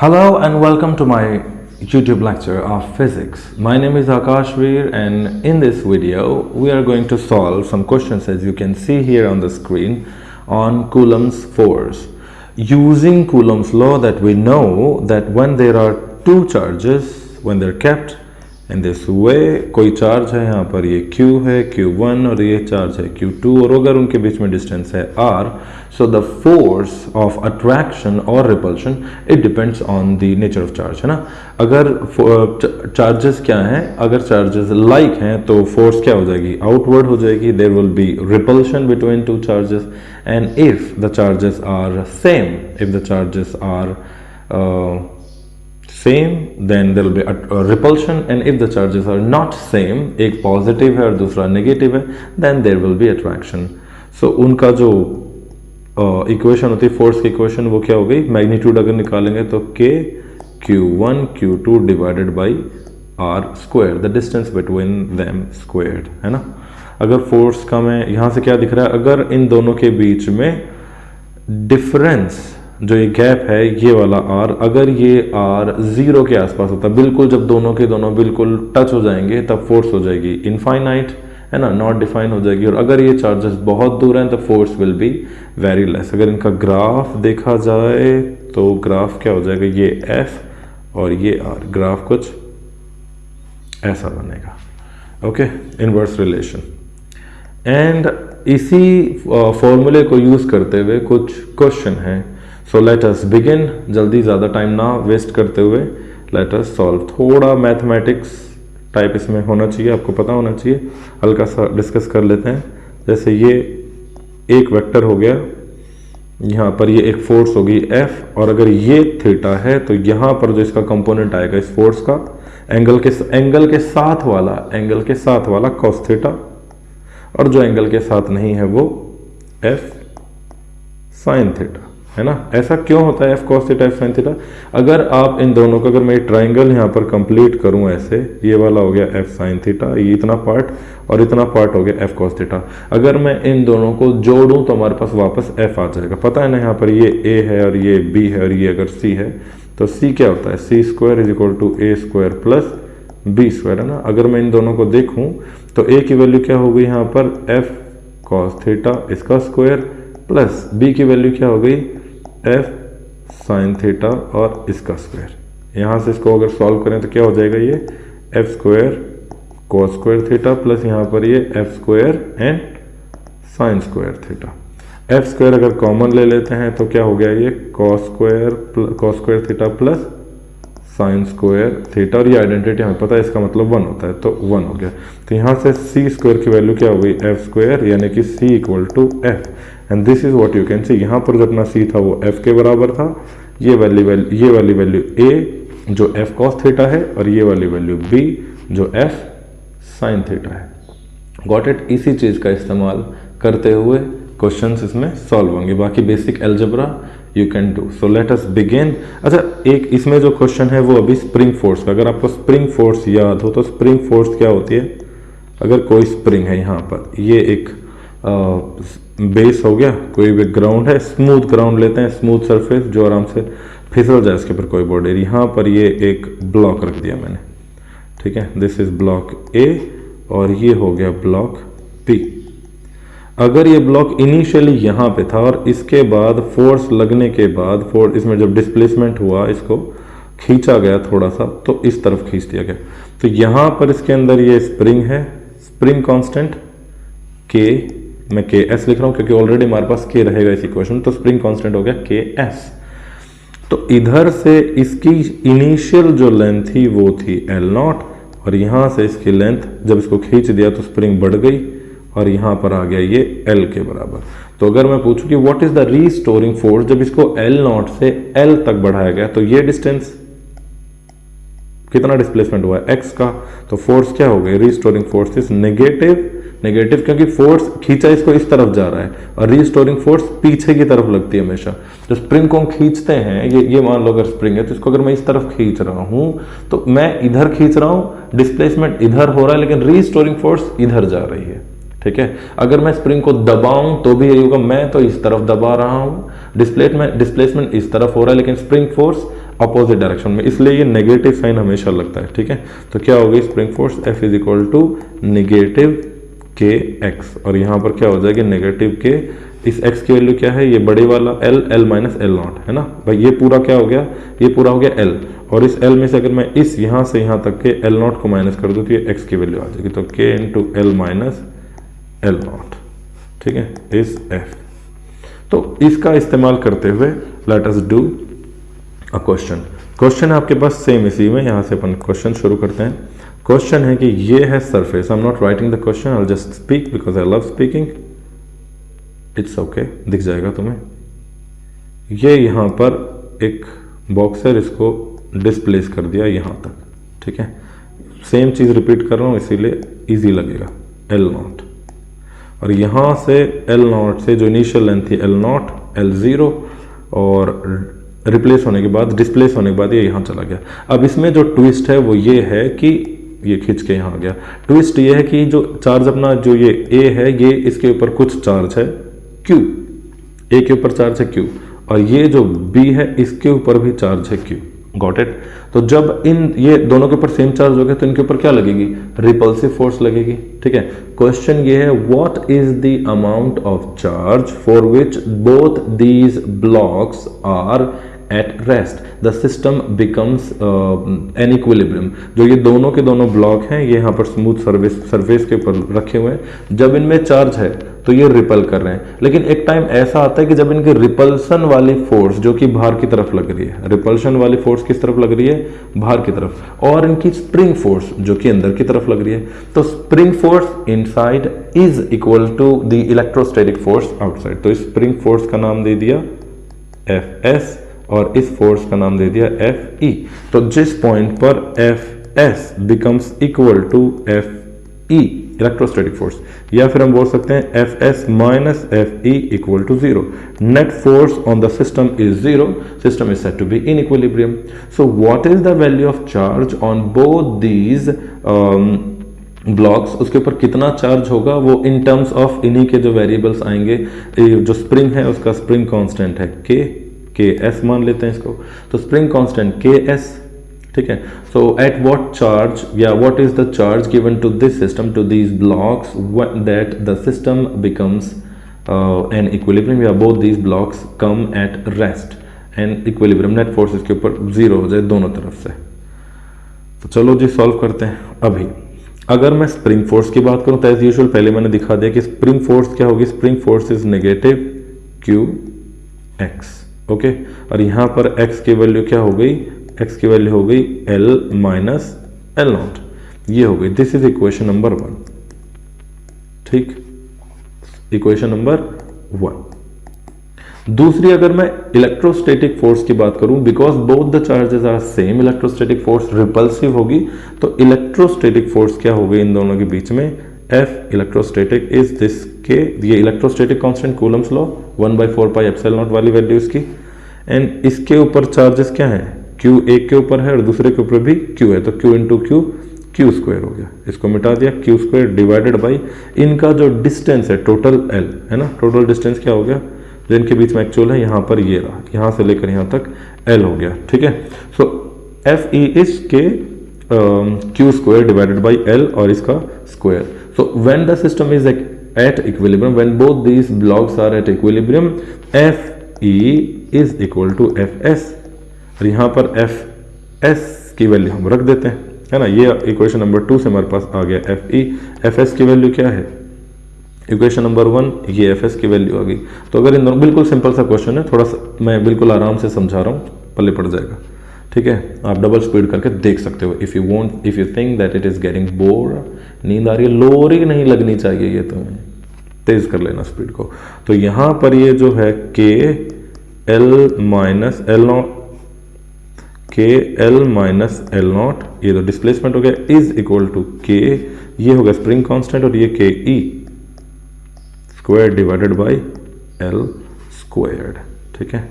Hello and welcome to my YouTube lecture of physics. My name is Akash Veer and in this video we are going to solve some questions as you can see here on the screen on Coulomb's force. Using Coulomb's law that we know that when there are two charges, when they're kept in this way, कोई charge है यहाँ पर ये Q है Q1 और ये charge है Q2 और अगर उनके बीच में डिस्टेंस है R, so the force of attraction or repulsion it depends on the nature of charge, है ना। अगर चार्जेस क्या हैं, अगर चार्जेस लाइक हैं तो फोर्स क्या हो जाएगी, आउटवर्ड हो जाएगी, there will be repulsion between two charges, and if the charges are same, if the charges are same then there will be a repulsion, and if the charges are not same, एक positive है और दूसरा negative है, then there will be attraction. So उनका जो equation होती है force की इक्वेशन वो क्या हो गई, मैग्नीट्यूड अगर निकालेंगे तो K Q1 Q2 divided by R square, the distance between them squared, है ना। अगर फोर्स कम है, यहाँ से क्या दिख रहा है, अगर इन दोनों के बीच में डिफरेंस जो ये गैप है ये वाला R, अगर ये R 0 के आसपास होता है, बिल्कुल जब दोनों के दोनों बिल्कुल टच हो जाएंगे तब फोर्स हो जाएगी इनफाइनाइट, है ना, नॉट डिफाइन हो जाएगी। और अगर ये चार्जेस बहुत दूर हैं तो force will be very less. अगर इनका ग्राफ देखा जाए तो ग्राफ क्या हो जाएगा, ये F और ये R, ग्राफ कुछ ऐसा बनेगा, ओके, इनवर्स रिलेशन। एंड इसी फॉर्मूले को यूज करते हुए कुछ क्वेश्चन हैं। सो लेट अस बिगिन, जल्दी ज़्यादा टाइम ना वेस्ट करते हुए लेट अस सॉल्व। थोड़ा मैथमेटिक्स टाइप इसमें होना चाहिए, आपको पता होना चाहिए, हल्का सा डिस्कस कर लेते हैं। जैसे ये एक वेक्टर हो गया, यहाँ पर ये एक फोर्स होगी F, और अगर ये थीटा है तो यहाँ पर जो इसका कंपोनेंट आएगा इस फोर्स का एंगल के साथ वाला कॉस थीटा, और जो एंगल के साथ नहीं है वो F साइन थीटा, है ना। ऐसा क्यों होता है F cos theta F sin theta? अगर आप इन दोनों को, अगर मैं ट्राइंगल यहाँ पर कंप्लीट करूँ ऐसे, ये वाला हो गया F sin थीटा, ये इतना पार्ट और इतना पार्ट हो गया F cos थीटा। अगर मैं इन दोनों को जोड़ूं तो हमारे पास वापस F आ जाएगा। पता है ना, यहाँ पर ये A है और ये B है और ये अगर C है तो C क्या होता है, C square is equal to A square plus B square, है ना। अगर मैं इन दोनों को देखूँ तो A की वैल्यू क्या हो गई यहाँ पर F cos थीटा इसका स्क्वायर प्लस B की वैल्यू क्या हो गई F साइन थीटा और इसका स्क्वायर। यहाँ से इसको अगर सॉल्व करें तो क्या हो जाएगा, ये F square cos square theta plus यहाँ पर ये F square and sine square theta. F square अगर कॉमन ले लेते हैं तो क्या हो गया, ये cos square theta plus sine square theta, और ये आइडेंटिटी हमें पता है, इसका मतलब 1 होता है तो 1 हो गया। तो यहाँ से C स्क्वायर की वैल्यू क्या हो गई, F स्क्वायर, यानी कि C equal to F, and this is what you can see. यहाँ पर जो अपना C था वो F के बराबर था, ये वाली वैल्यू A जो F cos थीटा है, और ये वाली वैल्यू B जो F साइन थीटा है। Got it. इसी चीज़ का इस्तेमाल करते हुए क्वेश्चंस इसमें सॉल्व होंगे, बाकी basic algebra you can do. So let us begin. अच्छा, एक इसमें जो क्वेश्चन है वो अभी स्प्रिंग फोर्स का, अगर आपको स्प्रिंग फोर्स याद हो तो स्प्रिंग फोर्स क्या होती है, अगर कोई स्प्रिंग है यहाँ पर, ये एक बेस हो गया, कोई भी ग्राउंड है, स्मूथ ग्राउंड लेते हैं, स्मूथ सरफेस जो आराम से फिसल जाए इसके ऊपर कोई बॉडी, यहाँ पर ये एक ब्लॉक रख दिया मैंने, ठीक है, दिस इज ब्लॉक A और ये हो गया ब्लॉक B। अगर ये ब्लॉक इनिशियली यहाँ पे था और इसके बाद फोर्स लगने के बाद फोर्स इसमें जब डिस्प्लेसमेंट हुआ, इसको खींचा गया थोड़ा सा तो इस तरफ खींच दिया गया, तो यहाँ पर इसके अंदर ये स्प्रिंग है, स्प्रिंग कांस्टेंट K, मैं KS लिख रहा हूँ क्योंकि ऑलरेडी हमारे पास K रहेगा इस इक्वेशन, तो स्प्रिंग कांस्टेंट हो गया KS। तो इधर से इसकी इनिशियल जो लेंथ थी वो थी L0, और यहाँ से इसकी लेंथ जब इसको खींच दिया तो स्प्रिंग बढ़ गई और यहाँ पर आ गया ये L के बराबर। तो अगर मैं पूछूं कि what is the restoring force, जब इसको L0 से L तक बढ़ाया गया तो ये डिस्टेंस कितना डिस्प्लेसमेंट हुआ है x का, तो फोर्स क्या हो गई, रीस्टोरिंग फोर्स इज नेगेटिव, क्योंकि फोर्स खींचा इसको इस तरफ जा रहा है और रीस्टोरिंग फोर्स पीछे की तरफ लगती है हमेशा। जो स्प्रिंग को हम खींचते हैं, ये मान लो अगर स्प्रिंग है तो इसको अगर मैं इस तरफ खींच रहा हूं तो मैं इधर खींच रहा हूं, डिस्प्लेसमेंट इधर हो रहा है लेकिन रीस्टोरिंग फोर्स इधर जा रही है, ठीक है। अगर मैं स्प्रिंग को दबाऊं तो भी यही होगा, मैं तो इस तरफ दबा रहा हूं, डिस्प्लेसमेंट इस तरफ हो रहा है लेकिन स्प्रिंग फोर्स अपोजिट डायरेक्शन में, इसलिए ये नेगेटिव साइन हमेशा लगता है, ठीक है। तो क्या होगी spring force, F is equal to negative K X, और यहाँ पर क्या हो जाएगी नेगेटिव के, इस x की वैल्यू क्या है, ये बड़े वाला L माइनस एल नॉट है ना भाई, ये पूरा क्या हो गया, ये पूरा हो गया L, और इस L में से अगर मैं इस यहाँ से यहाँ तक के L नॉट को माइनस कर दूँ तो ये x की वैल्यू आ जाएगी, तो K into L minus L not, ठीक है, इस F। तो इसका इस्तेमाल करते हुए let us do a question. Question आपके पास सेम इसी में, यहाँ से अपन क्वेश्चन शुरू करते हैं। क्वेश्चन है कि ये है surface, I am not writing the question, I will just speak because I love speaking, it's okay, दिख जाएगा तुम्हें। ये यहाँ पर एक बॉक्स है, इसको डिस्प्लेस कर दिया यहाँ तक, ठीक है। सेम चीज़ रिपीट कर रहा हूँ इसीलिए इजी लगेगा, एल नॉट, और यहाँ से एल नॉट से जो इनिशियल लेंथ थी एल नॉट, एल ज़ीरो, और रिप्लेस होने के बाद, डिस्प्लेस होने के बाद ये यहाँ चला गया। अब इसमें जो ट्विस्ट है वो ये है कि ये खींच के यहाँ आ गया। ट्विस्ट ये है कि जो चार्ज अपना जो ये ए है, ये इसके ऊपर कुछ चार्ज है क्यू, ए के ऊपर चार्ज है क्यू, और ये जो बी है इसके ऊपर भी चार्ज है क्यू, गॉट इट। तो जब इन ये दोनों के ऊपर सेम चार्ज हो गया तो इनके ऊपर क्या लगेगी, रिपल्सिव फोर्स लगेगी, ठीक है। क्वेश्चन ये है what is the amount of charge for which both these blocks are at rest, the system becomes an equilibrium. जो ये दोनों के दोनों ब्लॉक हैं, ये यहाँ पर स्मूथ सरफेस के ऊपर रखे हुए हैं, जब इनमें चार्ज है तो ये रिपल कर रहे हैं। लेकिन एक टाइम ऐसा आता है कि जब इनकी रिपल्सन वाली फोर्स जो कि बाहर की तरफ लग रही है, रिपल्शन वाली फोर्स किस तरफ लग रही है, बाहर की तरफ, और इनकी स्प्रिंग फोर्स जो कि अंदर की तरफ लग रही है, तो spring force inside is equal to the electrostatic force outside. तो इस स्प्रिंग फोर्स का नाम दे दिया Fs और इस फोर्स का नाम दे दिया Fe। तो जिस पॉइंट पर Fs becomes equal to Fe electrostatic force, या फिर हम बोल सकते हैं Fs minus Fe equal to zero, net force on the system is zero, system is said to be in equilibrium. So what is the value of charge on both these blocks, उसके ऊपर कितना charge होगा वो in terms of इन्हीं के जो variables आएंगे। जो स्प्रिंग है उसका स्प्रिंग कांस्टेंट है के एस मान लेते हैं इसको, तो स्प्रिंग कांस्टेंट के एस, ठीक है। सो एट व्हाट चार्ज या what is the charge given to this system to these blocks that the system becomes an equilibrium, या both these blocks come at rest and equilibrium, net force इसके ऊपर zero हो जाए दोनों तरफ से। तो चलो जी सॉल्व करते हैं। अभी अगर मैं स्प्रिंग फोर्स की बात करूं तो एज यूजुअल पहले मैंने दिखा दिया कि स्प्रिंग फोर्स क्या होगी, spring force is negative Q x, okay. और यहां पर x की वैल्यू क्या हो गई, x की वैल्यू हो गई L माइनस एल नॉट, ये हो गई। दिस इज इक्वेशन नंबर 1, ठीक, इक्वेशन नंबर 1। दूसरी अगर मैं इलेक्ट्रोस्टैटिक फोर्स की बात करूं, because both the charges are same, electrostatic force repulsive होगी, तो इलेक्ट्रोस्टैटिक फोर्स क्या हो गई इन दोनों के बीच में, F इलेक्ट्रोस्टैटिक इज दिस के, ये electrostatic constant Coulomb's law 1/4 pi epsilon not वाली वैल्यू इसकी, एंड इसके ऊपर चार्जेस क्या है, Q एक के ऊपर है और दूसरे के ऊपर भी Q है, तो Q इंटू Q स्क्वायर हो गया, इसको मिटा दिया, Q स्क्वायर डिवाइडेड बाई इनका जो डिस्टेंस है टोटल L है ना, टोटल डिस्टेंस क्या हो गया जो इनके बीच में एक्चुअल है, यहाँ पर ये रहा, यहाँ से लेकर यहाँ तक L हो गया, ठीक है। सो Fe इज के Q square divided by L और इसका square. So when the system is at equilibrium, when both these blocks are at equilibrium, Fe is equal to Fs, और यहाँ पर Fs की वैल्यू हम रख देते हैं, है ना। ये इक्वेशन नंबर 2 से हमारे पास आ गया Fe, Fs की वैल्यू क्या है, इक्वेशन नंबर 1, ये Fs की वैल्यू आ गई। तो अगर इन दोनों, बिल्कुल सिंपल सा क्वेश्चन है, थोड़ा सा मैं बिल्कुल आराम से समझा रहा हूँ, पल्ले पड़ जाएगा, ठीक है। आप डबल स्पीड करके देख सकते हो if you think that it is getting bore, नींद आ रही है, लोरी नहीं लगनी चाहिए, ये तुम्हें तेज कर लेना स्पीड को। तो यहाँ पर ये जो है के एल माइनस एल नॉट, ये तो डिस्प्लेसमेंट हो गया, इज इक्वल टू के, ये हो गया स्प्रिंग कांस्टेंट, और ये K E square divided by L squared, ठीक है।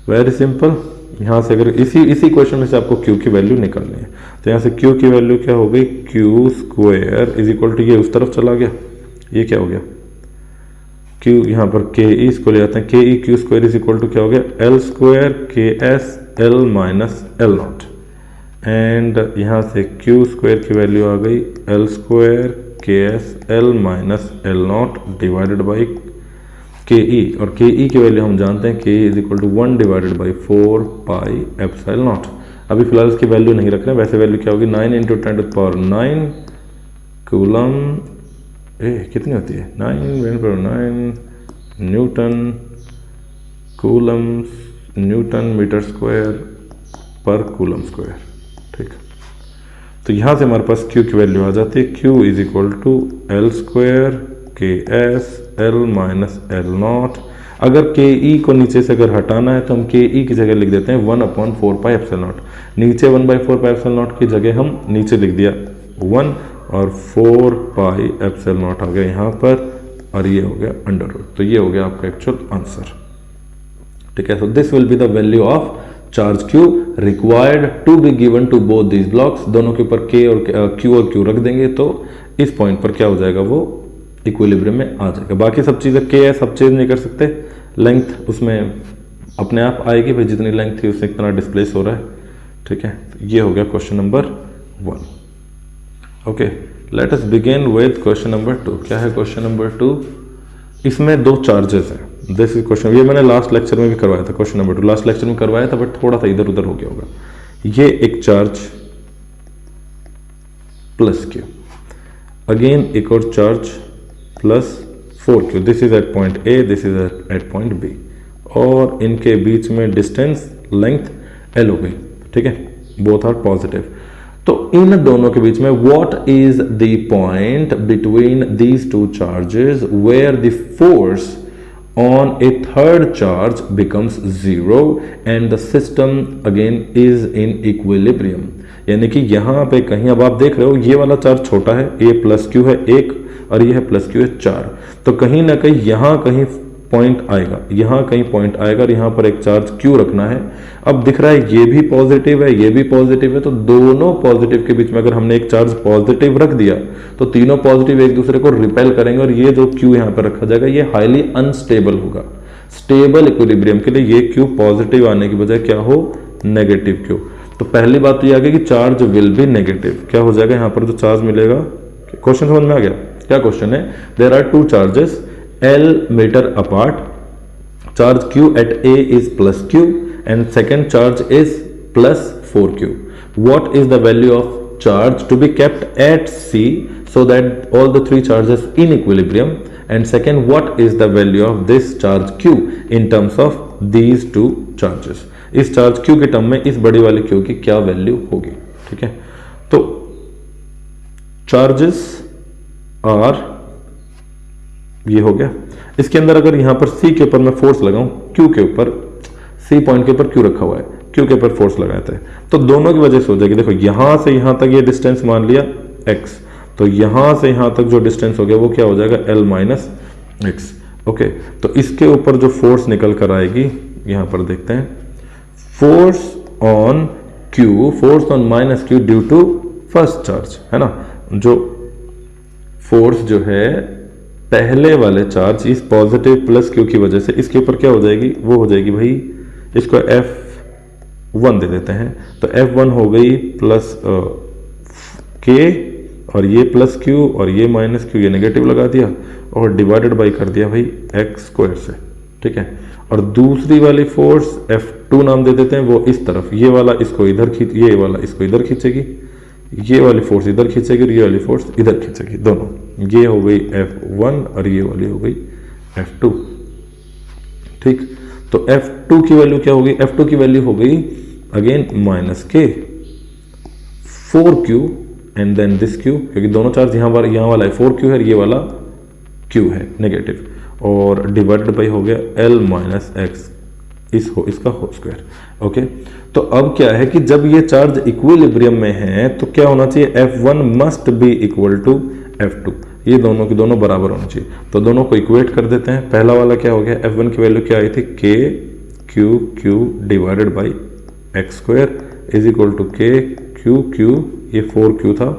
Very simple. यहाँ से अगर इसी क्वेश्चन में से आपको Q की वैल्यू निकालनी है, तो यहाँ से Q की वैल्यू क्या हो गई, Q square is equal to, ये उस तरफ चला गया, ये क्या हो गया, क्यू यहाँ पर के ई इसको ले जाते हैं, K E Q square is equal to क्या हो गया L square K S L minus L naught, and यहाँ से क्यू स्क्वायर की वैल्यू आ गई L square K S L minus L naught divided by K E, और के ई की वैल्यू हम जानते हैं K is equal to 1 divided by 4 pi epsilon naught. अभी फिलहाल इसकी वैल्यू नहीं रख रहे हैं, वैसे वैल्यू क्या होगी 9 इंटू 10 टू पावर 9 कूलम, कितनी होती है 9 newton coulomb newton metre square पर कूलम स्क्वायर। ठीक, तो यहाँ से हमारे पास Q की वैल्यू आ जाती है, Q is equal to L square K S L minus L naught. अगर के ई को नीचे से अगर हटाना है तो हम के ई की जगह लिख देते हैं 1/4 पाई एप्सिलॉन नॉट। नीचे 1/4 पाई एप्सिलॉन नॉट की जगह हम नीचे लिख दिया 1 और 4 पाई एप्सिलॉन नॉट आ गया यहाँ पर, और ये हो गया अंडर रूट। तो ये हो गया आपका एक्चुअल आंसर। ठीक है, so this will be the value of charge Q required to be given to both these blocks. दोनों के ऊपर K और Q और Q रख देंगे तो इस पॉइंट पर क्या हो जाएगा, वो इक्विलिब्रियम में आ जाएगा। बाकी सब चीज़ें K है, सब चेंज नहीं कर सकते, लेंथ उसमें अपने आप आएगी भाई, जितनी लेंथ थी उससे इतना डिस्प्लेस हो रहा है। ठीक है, ये हो गया question number 1। Okay, let us begin with question number 2। क्या है क्वेश्चन नंबर 2? इसमें दो चार्जेस हैं। दिस इज क्वेश्चन, ये मैंने लास्ट लेक्चर में भी करवाया था, क्वेश्चन नंबर 2 लास्ट लेक्चर में करवाया था, बट थोड़ा सा इधर उधर हो गया होगा। ये एक चार्ज प्लस Q, अगेन एक और charge plus 4Q, this is at point A, this is at point B, और इनके बीच में डिस्टेंस लेंथ L हो गई। ठीक है, बोथ आर पॉजिटिव। तो इन दोनों के बीच में what is the point between these two charges where the force on a third charge becomes 0 and the system again is in equilibrium. यानी कि यहाँ पे कहीं, अब आप देख रहे हो ये वाला चार्ज छोटा है, A प्लस Q है 1 और ये है प्लस Q है 4, तो कहीं ना कहीं यहाँ कहीं पॉइंट आएगा, यहाँ कहीं पॉइंट आएगा और यहाँ पर एक चार्ज Q रखना है। अब दिख रहा है ये भी पॉजिटिव है, ये भी पॉजिटिव है, तो दोनों पॉजिटिव के बीच में अगर हमने एक चार्ज पॉजिटिव रख दिया तो तीनों पॉजिटिव एक दूसरे को रिपेल करेंगे और ये जो Q यहाँ पर रखा जाएगा ये हाईली अनस्टेबल होगा। स्टेबल इक्विलिब्रियम के लिए ये Q पॉजिटिव आने की बजाय क्या हो, नेगेटिव Q। तो पहली बात तो ये आ गई कि चार्ज विल बी नेगेटिव। क्या हो जाएगा यहाँ पर जो चार्ज मिलेगा, क्वेश्चन समझ में आ गया? क्या क्वेश्चन है? There are two charges L metre apart, charge Q at A is plus Q and second charge is plus 4Q. What is the value of charge to be kept at C so that all the three charges in equilibrium? And second, what is the value of this charge Q in terms of these two charges? इस charge Q के term में इस बड़ी वाली Q की क्या value होगी? ठीक है, तो चार्जेस आर, ये हो गया। इसके अंदर अगर यहां पर C के ऊपर मैं फोर्स लगाऊं, Q के ऊपर, C पॉइंट के ऊपर Q रखा हुआ है, Q के ऊपर फोर्स लगाया था, तो दोनों की वजह से हो जाएगी। देखो यहां से यहां तक ये डिस्टेंस मान लिया x, तो यहां से यहां तक जो डिस्टेंस हो गया वो क्या हो जाएगा, L माइनस एक्स। ओके, तो इसके ऊपर जो फोर्स निकल कर आएगी, यहां पर देखते हैं, force on Q, force on minus Q due to first charge, है ना। जो फोर्स जो है पहले वाले चार्ज इस पॉजिटिव प्लस Q की वजह से, इसके ऊपर क्या हो जाएगी, वो हो जाएगी भाई, इसको F1 दे देते हैं, तो F1 हो गई प्लस K, और ये प्लस Q और ये माइनस Q, ये नेगेटिव लगा दिया और डिवाइडेड बाई कर दिया भाई x स्क्वायर से। ठीक है, और दूसरी वाली फोर्स F2 नाम दे देते हैं, वो इस तरफ, ये वाला इसको इधर खींच, ये वाला इसको इधर खींचेगी, ये वाली फोर्स इधर खींचेगी और ये वाली फोर्स इधर खींचेगी, दोनों। ये हो गई F1 और ये वाली हो गई F2। ठीक, तो F2 की वैल्यू क्या होगी, F2 की वैल्यू हो गई again minus K 4Q and then this Q, क्योंकि दोनों चार्ज यहाँ वाला है 4Q है, ये वाला Q है नेगेटिव, और डिवाइडेड बाई हो गया L माइनस एक्स, इसका होल स्क्वायर। ओके, तो अब क्या है कि जब ये चार्ज इक्विलिब्रियम में है तो क्या होना चाहिए, F1 must be equal to F2, ये दोनों के दोनों बराबर होना चाहिए। तो दोनों को इक्वेट कर देते हैं। पहला वाला क्या हो गया, F1 की वैल्यू क्या आई थी, K Q divided by X square is equal to K Q, ये 4Q था,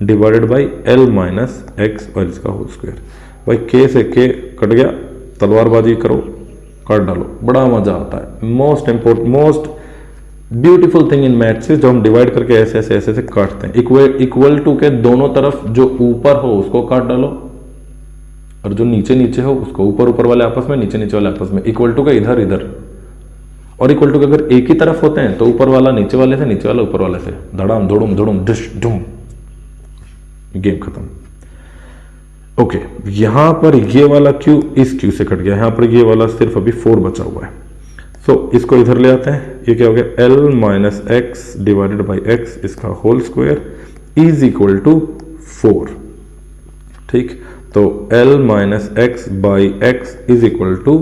divided by L minus X और इसका होल स्क्वायर। भाई K से K कट गया, तलवारबाजी करो, काट डालो, बड़ा मजा आता है। Most beautiful thing in maths is जो हम डिवाइड करके ऐसे ऐसे ऐसे ऐसे काटते हैं। इक्वल टू के दोनों तरफ जो ऊपर हो उसको काट डालो और जो नीचे नीचे हो उसको ऊपर ऊपर वाले आपस में, नीचे नीचे वाले आपस में। इक्वल टू के इधर इधर, और इक्वल टू के अगर एक ही तरफ होते हैं तो ऊपर वाला नीचे वाले से, नीचे वाला ऊपर वाले से, धड़ाम धुड़ुम धुड़ुम डिश डुम, गेम खत्म। ओके, यहां पर ये वाला क्यू इस क्यू से कट गया, यहां पर ये वाला सिर्फ अभी 4 बचा हुआ है। सो इसको इधर ले आते हैं, ये क्या हो गया, l minus X divided by X इसका whole square is equal to 4। ठीक, तो l minus X by X is equal to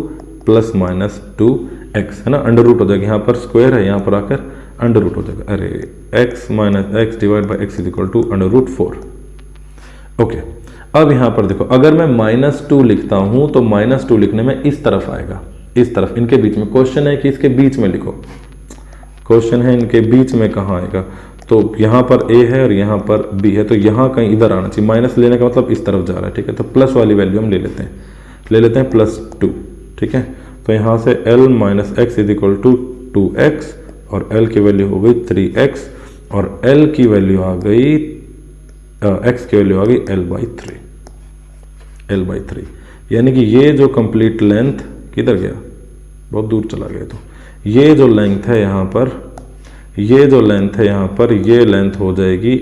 plus minus 2x है ना, अंडर रूट हो जाएगा, यहाँ पर स्क्वायर है, यहाँ पर आकर अंडर रूट हो जाएगा। अरे x minus X divide by X is equal to under root 4। Okay, अब यहाँ पर देखो, अगर मैं -2 लिखता हूं तो -2 लिखने में इस तरफ आएगा, इस तरफ, इनके बीच में। क्वेश्चन है कि इसके बीच में लिखो, क्वेश्चन है इनके बीच में कहाँ आएगा, तो यहाँ पर a है और यहाँ पर b है, तो यहाँ कहीं इधर आना चाहिए। माइनस लेने का मतलब इस तरफ जा रहा है, ठीक है, तो प्लस वाली वैल्यू हम ले लेते हैं +2, ठीक है। तो यहाँ से l minus X is equal to 2x और l की वैल्यू हो गई 3x और l की वैल्यू आ गई x की वैल्यू आ गई l/3, यानी कि ये जो कंप्लीट लेंथ किधर गया, बहुत दूर चला गया। तो ये जो लेंथ है यहाँ पर, ये जो लेंथ है यहाँ पर, ये लेंथ हो जाएगी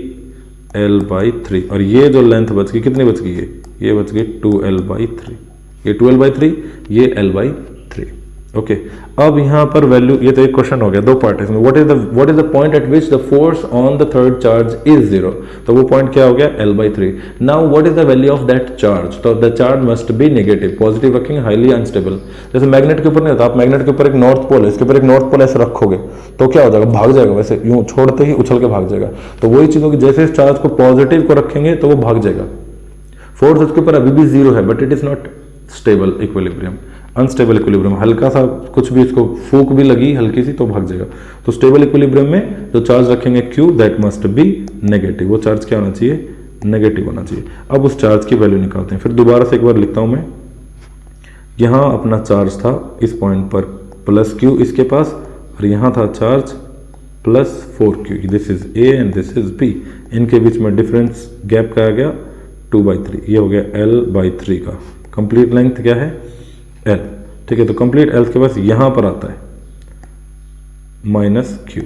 l/3 और ये जो लेंथ बच गई, कितनी बच गई, ये बच गई 2l/3, ये 2l/3, ये l/3। ओके, अब यहाँ पर वैल्यू, ये तो एक क्वेश्चन हो गया, 2 पार्ट है इसमें। What is the point at which the force on the third charge is 0, तो वो पॉइंट क्या हो गया, l/3। Now what is the value of that charge, तो the charge must be negative, positive रखेंगे, हाईली अनस्टेबल। जैसे magnet के ऊपर नहीं होता, आप मैग्नेट के ऊपर एक नॉर्थ पोल है, इसके ऊपर एक नॉर्थ पोल ऐसे रखोगे तो क्या हो जाएगा, भाग जाएगा, वैसे यूं छोड़ते ही उछल के भाग जाएगा। तो वही चीज होगी, जैसे इस चार्ज को पॉजिटिव को रखेंगे तो वो भाग जाएगा। फोर्स उसके ऊपर अभी भी 0 है, but it is not stable equilibrium, unstable equilibrium. हल्का सा कुछ भी इसको फूक भी लगी हल्की सी तो भाग जाएगा। तो स्टेबल इक्विलिब्रियम में जो चार्ज रखेंगे Q, that must be negative, वो चार्ज क्या होना चाहिए, नेगेटिव होना चाहिए। अब उस चार्ज की वैल्यू निकालते हैं, फिर दोबारा से एक बार लिखता हूं मैं। यहां अपना चार्ज था इस पॉइंट पर +Q इसके पास, और यहां था charge +4Q, this is A and this is B। इनके बीच में डिफरेंस गैप क्या आ गया, 2/3, ये हो गया l/3 का। कंप्लीट लेंथ क्या है, l, ठीक है। तो कंप्लीट l के पास यहां पर आता है -Q,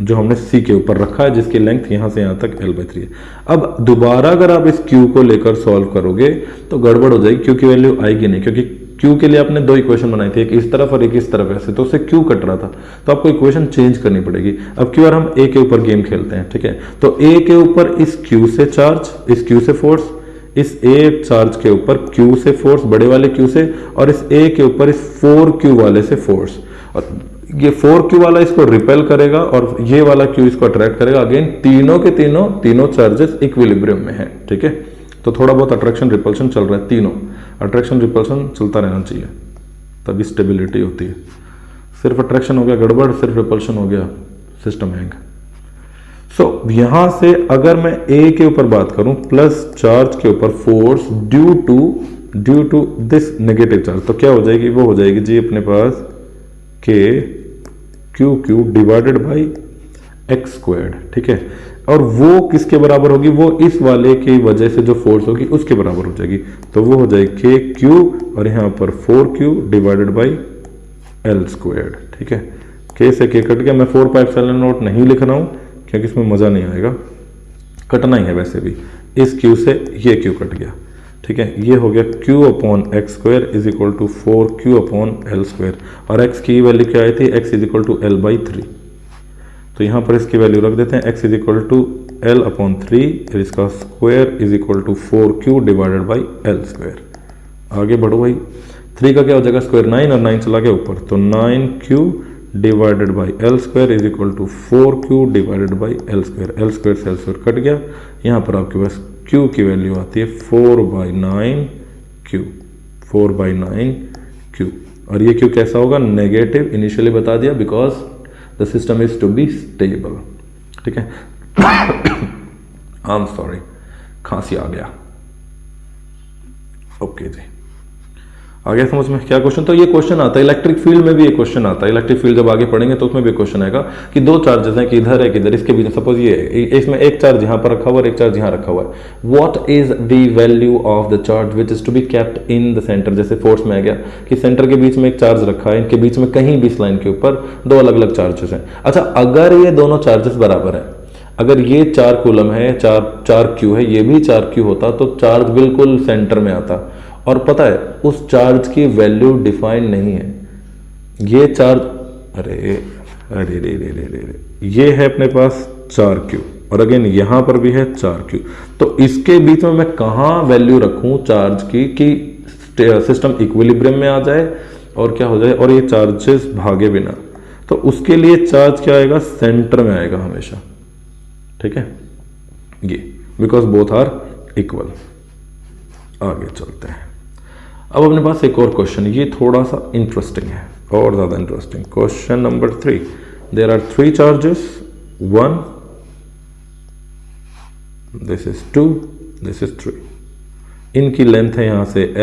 जो हमने C के ऊपर रखा है, जिसकी लेंथ यहां से यहां तक l/3 है। अब दोबारा अगर आप इस Q को लेकर सॉल्व करोगे तो गड़बड़ हो जाएगी, Q की वैल्यू आएगी नहीं, क्योंकि Q के लिए आपने 2 इक्वेशन बनाई थी, एक इस तरफ और एक इस तरफ ऐसे, तो उससे Q कट रहा था, तो आपको इक्वेशन चेंज करनी पड़ेगी। अब Q और हम A के ऊपर गेम खेलते हैं, ठीक है। तो A के ऊपर इस Q से चार्ज, इस Q से फोर्स, इस A चार्ज के ऊपर Q से फोर्स, बड़े वाले Q से, और इस A के ऊपर इस 4Q वाले से फोर्स, और ये 4Q वाला इसको रिपेल करेगा और ये वाला Q इसको अट्रैक्ट करेगा। अगेन तीनों के तीनों चार्जेस इक्विलिब्रियम में है, ठीक है। तो थोड़ा बहुत अट्रैक्शन रिपल्शन चल रहा है, तीनों अट्रैक्शन रिपल्शन चलता रहना चाहिए, तभी स्टेबिलिटी होती है। सिर्फ अट्रैक्शन हो गया गड़बड़, सिर्फ रिपल्शन हो गया सिस्टम हैंग। सो यहां से अगर मैं A के ऊपर बात करूं, प्लस चार्ज के ऊपर force due to this negative charge, तो क्या हो जाएगी, वो हो जाएगी जी अपने पास KQ डिवाइडेड बाई x², ठीक है। और वो किसके बराबर होगी, वो इस वाले की वजह से जो फोर्स होगी उसके बराबर हो जाएगी, तो वो हो जाएगी KQ और यहां पर 4Q डिवाइडेड बाई l², ठीक है। K से K कट गया, मैं 4πε0 नहीं लिख रहा हूं क्योंकि इसमें मजा नहीं आएगा, कटना ही है वैसे भी। इस Q से ये Q कट गया, ठीक है। ये हो गया Q/x² is equal to 4Q/l², और x की वैल्यू क्या आई थी, x is equal to l/3, तो यहां पर इसकी वैल्यू रख देते हैं, x is equal to l/3 और इसका square is equal to 4Q divided by l²। आगे बढ़ो भाई, 3 का क्या हो जाएगा स्क्वायर, 9 और 9 चला गया ऊपर, तो 9Q divided by l² is equal to 4Q divided by l², l² से l² कट गया। यहाँ पर आपके पास Q की वैल्यू आती है 4/9Q, 4/9Q, और ये Q कैसा होगा, नेगेटिव, इनिशियली बता दिया, because the system is to be stable, ठीक है। आई एम सॉरी, खांसी आ गया। ओके जी, आ गया समझ में क्या क्वेश्चन? तो ये क्वेश्चन आता है इलेक्ट्रिक फील्ड में भी, ये क्वेश्चन आता है इलेक्ट्रिक फील्ड जब आगे पढ़ेंगे तो उसमें भी क्वेश्चन आएगा कि दो चार्जेस हैं कि इधर है कि इधर, इसके बीच में सपोज ये है, इसमें एक चार्ज यहाँ पर रखा हुआ है, एक चार्ज यहाँ रखा हुआ है। What is the value of the charge which is to be kept in the centre? जैसे फोर्स में आ गया कि सेंटर के बीच में एक चार्ज रखा है, इनके बीच में कहीं भी इस लाइन के ऊपर दो अलग अलग चार्जेस हैं। अच्छा, अगर ये दोनों चार्जेस बराबर है, अगर ये 4 कूलम है, 4 क्यू है, ये भी 4 क्यू होता तो चार्ज बिल्कुल सेंटर में आता। और पता है उस चार्ज की वैल्यू डिफाइंड नहीं है। ये चार्ज अरे अरे रे रे रे रे ये है अपने पास 4 क्यू और अगेन यहां पर भी है 4 क्यू। तो इसके बीच में मैं कहां वैल्यू रखूं चार्ज की कि सिस्टम इक्विलिब्रियम में आ जाए और क्या हो जाए और ये चार्जेस भागे बिना। तो उसके लिए चार्ज क्या आएगा? सेंटर में आएगा हमेशा। ठीक है, ये बिकॉज बोथ आर इक्वल। आगे चलते हैं। अब अपने पास एक और क्वेश्चन, ये थोड़ा सा इंटरेस्टिंग है और ज्यादा interesting. Question number 3, there are 3 charges, 1, this is 2, this is 3। इनकी लेंथ है यहां से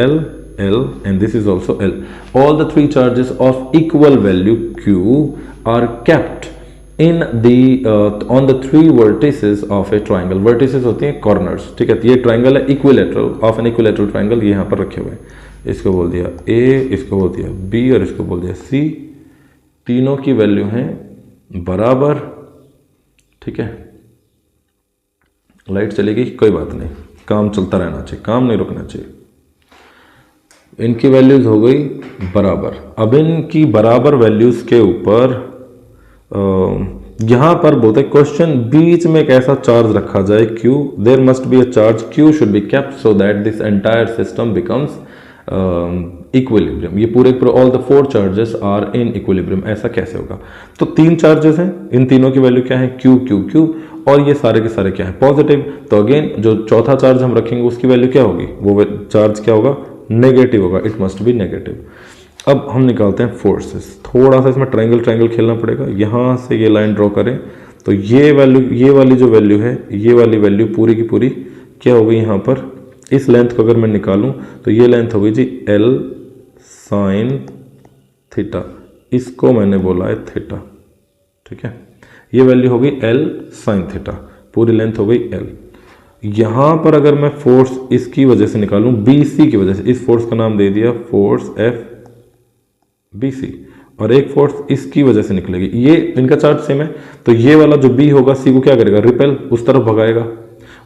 L and this is also L. All the 3 charges of equal value Q are kept in the on the 3 vertices of a triangle. Vertices होती हैं corners, ठीक है। ये triangle है equilateral of an equilateral triangle, ये यहाँ पर रखे हुए हैं। इसको बोल दिया A, इसको बोल दिया B और इसको बोल दिया C। तीनों की वैल्यू हैं बराबर, ठीक है। लाइट चलेगी कोई बात नहीं, काम चलता रहना चाहिए, काम नहीं रुकना चाहिए। इनकी वैल्यूज हो गई बराबर। अब इनकी बराबर वैल्यूज के ऊपर यहां पर बोलते हैं क्वेश्चन बीच में एक ऐसा चार्ज रखा जाए Q, there must be a charge Q should be kept so that this entire system becomes equilibrium. ये पूरे all the 4 charges are in equilibrium. ऐसा कैसे होगा? तो 3 चार्जेस हैं, इन तीनों की वैल्यू क्या है? Q Q Q, और ये सारे के सारे क्या है? पॉजिटिव। तो अगेन जो चौथा चार्ज हम रखेंगे उसकी वैल्यू क्या होगी? वो चार्ज क्या होगा? नेगेटिव होगा। It must be negative. अब हम निकालते हैं फोर्सेस। थोड़ा सा इसमें ट्रायंगल खेलना पड़ेगा। यहां से ये लाइन ड्रॉ करें तो ये वैल्यू, ये वाली जो वैल्यू है, ये वाली वैल्यू पूरी की पूरी क्या हो गई? यहां पर इस लेंथ को अगर मैं निकालूं तो ये लेंथ हो गई जी L साइन थीटा। इसको मैंने बोला है थीटा, ठीक है। ये वैल्यू हो गई L साइन थीटा, पूरी लेंथ हो गई L। यहां पर अगर मैं फोर्स इसकी वजह से निकालूं, BC की वजह से, इस फोर्स का नाम दे दिया फोर्स FBC, और एक फोर्स इसकी वजह से निकलेगी। ये इनका चार्ज सेम है तो ये वाला जो B होगा C को क्या करेगा? रिपेल, उस तरफ भगाएगा।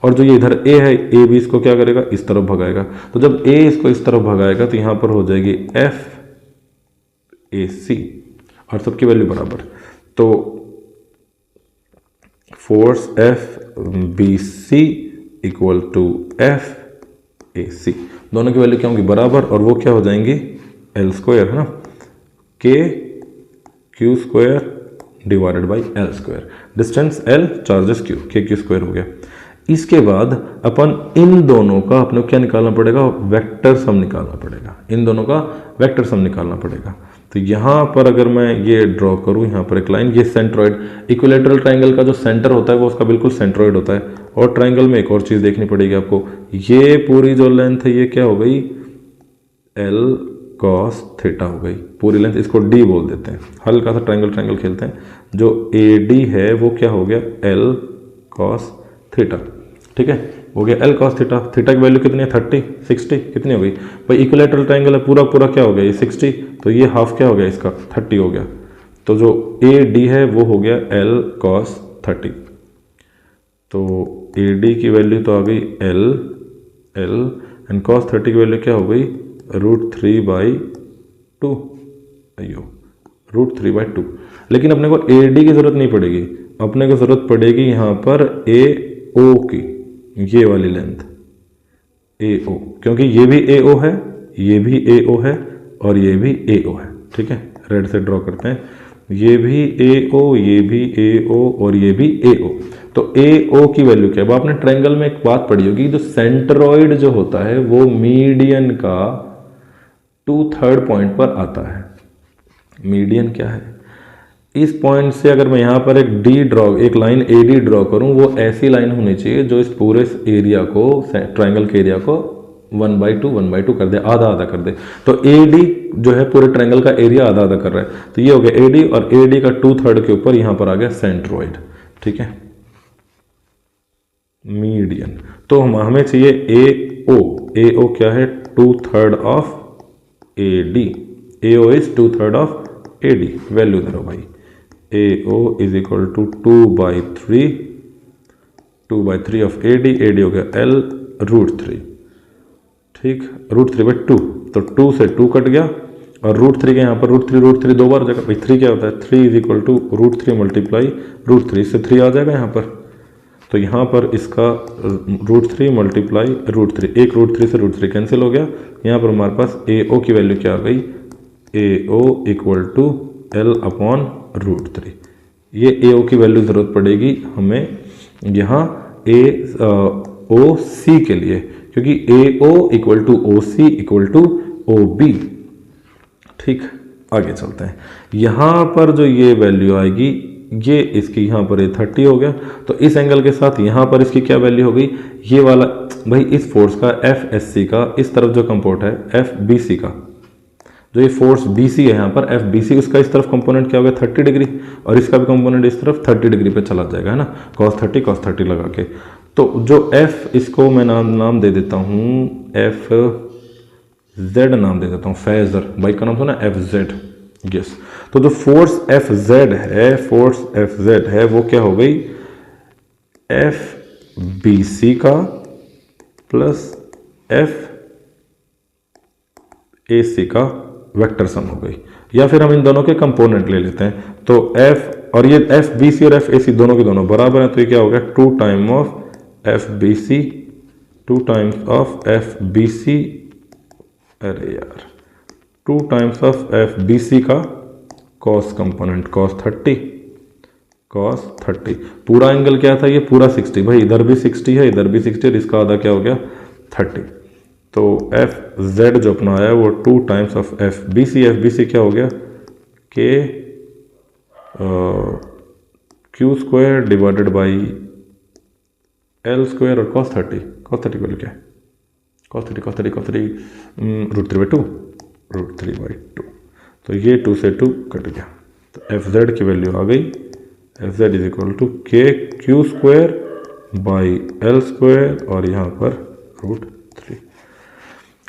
और जो ये इधर A है, AB इसको क्या करेगा? इस तरफ भगाएगा। तो जब A इसको इस तरफ भगाएगा तो यहां पर हो जाएगी FAC और सबकी वैल्यू बराबर। तो force FBC equal to FAC, दोनों की वैल्यू क्या होंगी? बराबर, और वो क्या हो जाएंगी? L स्क्वायर, है ना, KQ square divided by L square. Distance L, charges Q, KQ square हो गया। इसके बाद अपन इन दोनों का अपने क्या निकालना पड़ेगा? वेक्टर सम निकालना पड़ेगा। इन दोनों का वेक्टर सम निकालना पड़ेगा। तो यहाँ पर अगर मैं ये ड्रॉ करूँ, यहाँ पर एक लाइन, ये सेंट्रॉइड, इक्विलेटरल ट्रायंगल का जो सेंटर होता है वो उसका बिल्कुल सेंट्रॉइड होता है। और ट्रायंगल में एक और चीज़ देखनी पड़ेगी आपको, ये पूरी जो लेंथ है ये क्या हो गई? L cos थीटा हो गई पूरी लेंथ। इसको D बोल देते हैं, हल्का सा ट्रायंगल खेलते हैं। जो AD है वो क्या हो गया? L cos थीटा, ठीक है, हो गया L cos थीटा। थीटा की वैल्यू कितनी है? 30, 60 कितनी हो गई भाई? इक्विलेटरल ट्रायंगल है, पूरा पूरा क्या हो गया? ये 60, तो ये हाफ क्या हो गया इसका? 30 हो गया। तो जो AD है वो हो गया L cos 30। तो AD की वैल्यू तो आ गई L एंड cos 30 की वैल्यू क्या हो गई? √3/2। अयो, √3/2। लेकिन अपने को AD की जरूरत नहीं पड़ेगी, अपने को जरूरत पड़ेगी यहाँ पर AO की, ये वाली लेंथ AO, क्योंकि ये भी AO है, ये भी AO है और ये भी AO है, ठीक है। रेड से ड्रॉ करते हैं, ये भी AO, ये भी AO और ये भी AO। तो AO की वैल्यू क्या है? वो आपने ट्रायंगल में एक बात पढ़ी होगी, जो सेंट्रॉइड जो होता है वो मीडियन का 2/3 पॉइंट पर आता है। मीडियन क्या है? इस पॉइंट से अगर मैं यहाँ पर एक लाइन AD ड्रॉ करूँ, वो ऐसी लाइन होनी चाहिए जो इस पूरे एरिया को, ट्रायंगल के एरिया को 1/2 कर दे, आधा आधा कर दे। तो AD जो है पूरे ट्रायंगल का एरिया आधा आधा कर रहा है, तो ये हो गया AD, और AD का 2/3 के ऊपर यहाँ पर आ गया सेंट्रोइड। ठीक है, मीडियन। तो हमें चाहिए AO। AO क्या है? 2/3 of AD। AO is 2/3 of AD। Value धरो भाई, AO is equal to 2/3 of AD। AD हो गया L√3। ठीक, √3/2, तो 2 से 2 कट गया, और √3 के यहाँ पर √3 दो बार जगह भाई 3 क्या होता है? 3 इज इक्वल टू √3 मल्टीप्लाई √3 से 3 आ जाएगा यहाँ पर। तो यहाँ पर इसका √3 मल्टीप्लाई √3, एक √3 से √3 कैंसिल हो गया। यहाँ पर हमारे पास AO की वैल्यू क्या आ गई? AO equal to L/√3। ये AO की वैल्यू ज़रूरत पड़ेगी हमें यहाँ AOC के लिए, क्योंकि AO equal to OC equal to OB। ठीक, आगे चलते हैं। यहाँ पर जो ये वैल्यू आएगी, ये इसकी यहाँ पर 30 हो गया, तो इस एंगल के साथ यहाँ पर इसकी क्या वैल्यू हो गई? ये वाला भाई इस फोर्स का FSC का इस तरफ जो कंपोनेंट है FBC का, जो ये फोर्स BC है यहाँ पर FBC, उसका इस तरफ कंपोनेंट क्या हो गया? 30 डिग्री, और इसका भी कंपोनेंट इस तरफ 30 डिग्री पे चला जाएगा, है ना, cos 30 लगा के। तो जो F, इसको मैं नाम दे देता हूँ FZ नाम दे देता हूँ, फेजर। बाइक का नाम सुना FZ, यस। तो जो फोर्स FZ है, वो क्या हो गई? FBC का प्लस FAC का वेक्टर सम हो गई, या फिर हम इन दोनों के कंपोनेंट ले लेते हैं। तो F और ये FBC और FAC दोनों के दोनों बराबर हैं, तो ये क्या हो गया? 2 time of FBC, 2 times of FBC, अरे यार 2 टाइम्स ऑफ FBC का cos कंपोनेंट cos 30। पूरा एंगल क्या था? ये पूरा 60। भाई इधर भी 60 है, इधर भी 60 है, इसका आधा क्या हो गया? 30। तो FZ जो अपना आया वो 2 टाइम्स ऑफ FBC क्या हो गया? Q² डिवाइडेड बाई L² और cos 30 की वैल्यू क्या है? cos 30 √3/2। तो ये 2 से 2 कट गया, तो FZ की वैल्यू आ गई, FZ is equal to KQ² by L², और यहाँ पर √3।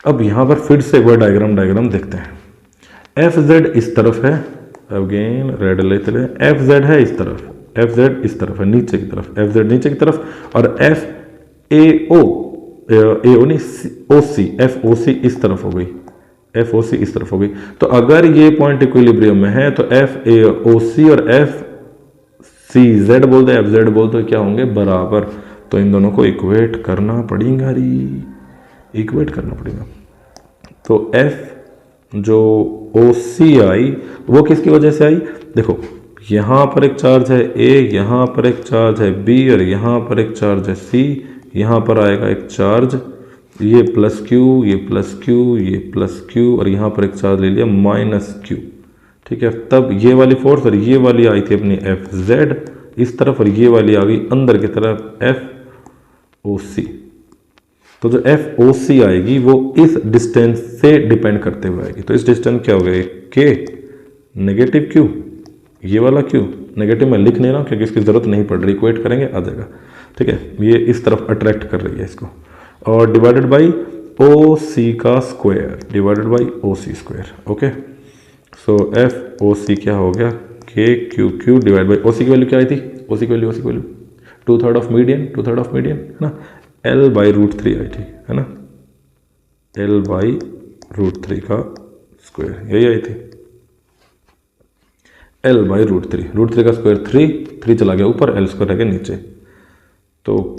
अब यहाँ पर फिर से वह डायग्राम देखते हैं। FZ इस तरफ है, अगेन रेड लेते हैं, FZ है इस तरफ, FZ इस तरफ है, नीचे की तरफ, FZ नीचे की तरफ, और FOC इस तरफ हो गई, FOC इस तरफ हो गई। तो अगर ये पॉइंट इक्विलिब्रियम में है, तो FAOC और FCZ बोल दे, FZ बोल दे, क्या होंगे? बराबर। तो इन दोनों को इक्वेट करना पड़ेगा तो F जो OC आई, वो किसकी वजह से आई? देखो, यहाँ पर एक चार्ज है A, यहाँ पर एक चार्ज है B, और यहाँ पर एक चार्ज है C, यहाँ पर आएगा एक चार्ज, ये +Q, ये +Q, ये +Q, और यहाँ पर एक चार्ज ले लिया -Q। ठीक है, तब ये वाली फोर्स और ये वाली आई थी अपनी FZ इस तरफ, और ये वाली आ गई अंदर की तरफ FOC। तो जो FOC आएगी वो इस डिस्टेंस से डिपेंड करते हुए आएगी। तो इस डिस्टेंस क्या हो गया? K नेगेटिव Q, ये वाला Q नेगेटिव मैं लिख नहीं रहा हूँ क्योंकि इसकी जरूरत नहीं पड़ रही, इक्वेट करेंगे आ जाएगा। ठीक है, ये इस तरफ अट्रैक्ट कर रही है इसको, और डिवाइडेड बाई OC का square, divided by OC square. Okay, so FOC क्या हो गया? KQQ डिवाइड बाई OC की वैल्यू क्या आई थी? OC की वैल्यू 2/3 ऑफ मीडियन, है ना, L/√3 आई थी, है ना, L/√3 का स्क्वायर, यही आई थी, L/√3, √3 का स्क्वायर 3 चला गया ऊपर, L² रह गया नीचे। तो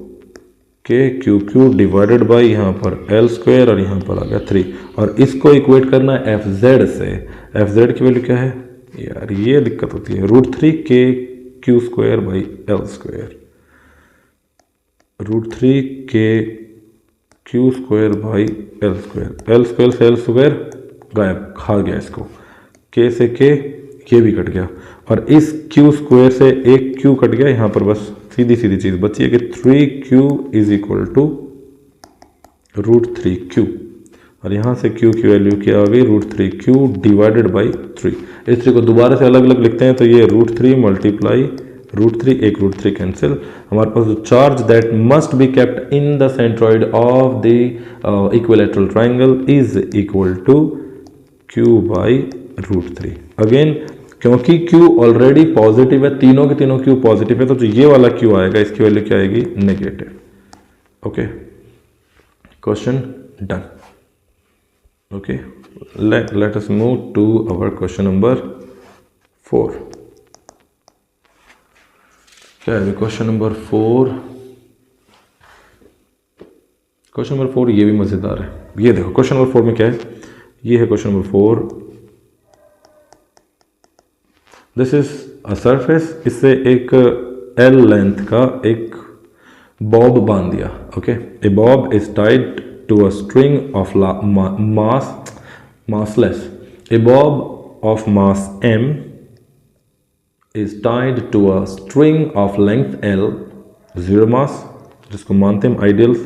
KQQ डिवाइडेड बाई यहाँ पर L² और यहाँ पर आ गया 3, और इसको इक्वेट करना है FZ से। FZ की वैल्यू क्या है यार? ये दिक्कत होती है, √3 KQ² by L², √3 KQ² by L² से L² गायब, खा गया इसको, K से K ये भी कट गया, और इस Q² से एक Q कट गया, यहाँ पर बस सीधी चीज बची है कि 3Q is equal to √3q, और यहाँ से q की वैल्यू क्या आ गई, √3q डिवाइडेड बाई 3। इस 3 को दोबारा से अलग अलग लिखते हैं तो ये √3 मल्टीप्लाई √3, एक √3 कैंसिल। हमारे पास जो charge that must be kept in the centroid of the equilateral triangle is equal to q by √3। Again क्योंकि q ऑलरेडी पॉजिटिव है, तीनों के तीनों q पॉजिटिव है, तो जो ये वाला q आएगा इसकी वैल्यू क्या आएगी, negative. Okay, question done. Okay, let us move to our question number 4. क्या है क्वेश्चन नंबर 4? क्वेश्चन नंबर 4 ये भी मज़ेदार है। ये देखो क्वेश्चन नंबर 4 में क्या है, ये है question number 4। This is a surface, इससे एक L लेंथ का एक बॉब बांध दिया। Okay, A Bob is tied to a string of massless. A bob of mass m is tied to a string of length L, zero mass, जिसको मानते हैं ideals.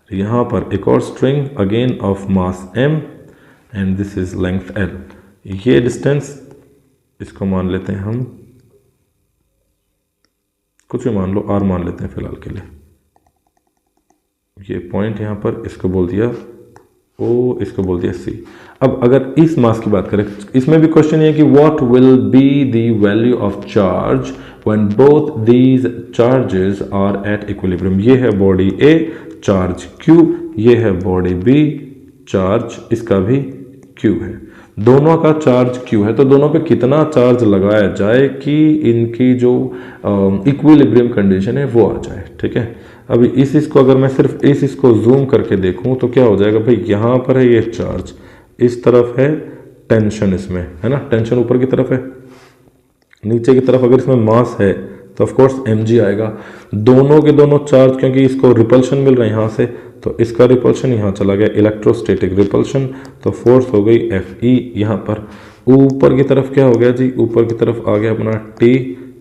यहाँ पर एक और string again of mass m and this is length L। ये distance इसको मान लेते हैं हम, कुछ भी मान लो, r मान लेते हैं फिलहाल के लिए। ये पॉइंट यहाँ पर इसको बोल दिया O, इसको बोल दिया C। अब अगर इस मास की बात करें, इसमें भी क्वेश्चन ये है कि what will be the value of charge when both these charges are at equilibrium. ये है बॉडी A, चार्ज Q, ये है बॉडी B, चार्ज इसका भी Q है। दोनों का चार्ज Q है, तो दोनों पे कितना चार्ज लगाया जाए कि इनकी जो इक्विलिब्रियम कंडीशन है वो आ जाए। ठीक है, अभी इस इसको अगर मैं सिर्फ इस इसको जूम करके देखूं तो क्या हो जाएगा भाई, यहाँ पर है ये चार्ज, इस तरफ है टेंशन, इसमें है ना, टेंशन ऊपर की तरफ है, नीचे की तरफ अगर इसमें मास है तो ऑफ कोर्स mg आएगा। दोनों के दोनों चार्ज, क्योंकि इसको रिपल्शन मिल रहा है यहाँ से, तो इसका रिपल्शन यहाँ चला गया, इलेक्ट्रोस्टैटिक रिपल्शन, तो फोर्स हो गई Fe। यहाँ पर ऊपर की तरफ क्या हो गया जी, ऊपर की तरफ आ गया अपना T,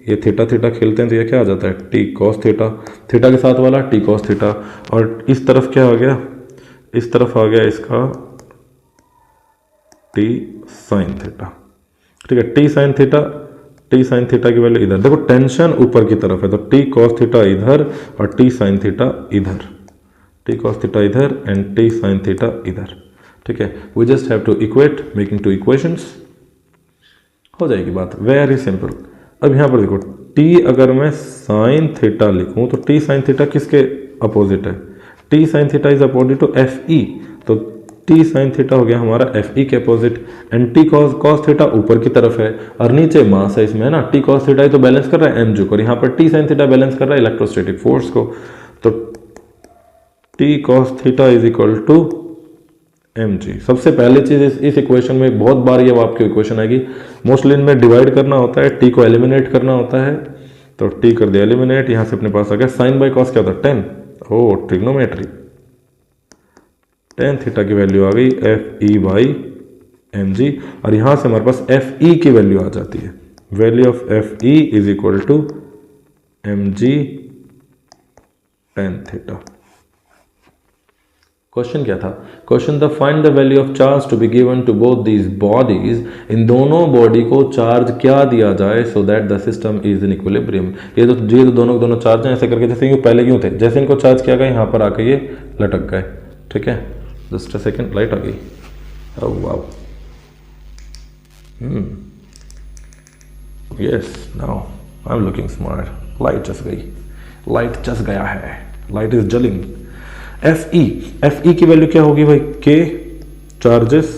ये थीटा थीटा खेलते हैं तो ये क्या आ जाता है, T cos थीटा, थीटा के साथ वाला T cos थीटा, और इस तरफ क्या आ गया, इस तरफ आ गया इसका T sin थीटा। ठीक है, T sin theta, T sin theta की वैल्यू इधर, देखो टेंशन ऊपर की तरफ है तो T cos थीटा इधर और T sin थीटा इधर, T cos थीटा इधर एंड T sin थीटा इधर। ठीक है, we just have to equate, making two equations, हो जाएगी बात, वेरी सिंपल। अब यहाँ पर देखो T अगर मैं साइन थीटा लिखूं तो T साइन थीटा किसके अपोजिट है, T sine theta is opposite to Fe, तो T साइन थीटा हो गया हमारा Fe के opposite, and T cos theta ऊपर की तरफ है और नीचे मास है इसमें, है ना, T cos थीटा तो बैलेंस कर रहा है mg को, और यहाँ पर T साइन थीटा बैलेंस कर रहा है इलेक्ट्रोस्टैटिक फोर्स को, तो T cos theta is equal to mg। सबसे पहली चीज इस इक्वेशन में बहुत बार ये आपकी इक्वेशन आएगी, मोस्टली इनमें डिवाइड करना होता है, t को एलिमिनेट करना होता है, तो t कर दिया एलिमिनेट, यहां से अपने पास आ गया साइन बाई कॉस क्या होता है, टेन, ओ ट्रिग्नोमेट्री, टेन थीटा की वैल्यू आ गई Fe बाई mg, और यहां से हमारे पास Fe की वैल्यू आ जाती है, value of Fe is equal to mg ten theta. Question क्या था, क्वेश्चन था find the value of charge to be given to both these bodies, इन दोनों बॉडी को चार्ज क्या दिया जाए so that the system is in equilibrium. ये तो दोनों के दोनों चार्ज हैं, ऐसे करके जैसे यूँ पहले क्यों थे, जैसे इनको चार्ज किया गया यहाँ पर आके ये लटक गए। ठीक है, जस्ट अ सेकेंड, लाइट आ गई, oh wow, yes now I am looking smart, light जस गई, लाइट जस गया है, लाइट इज जलिंग। Fe की वैल्यू क्या होगी भाई, K चार्जेस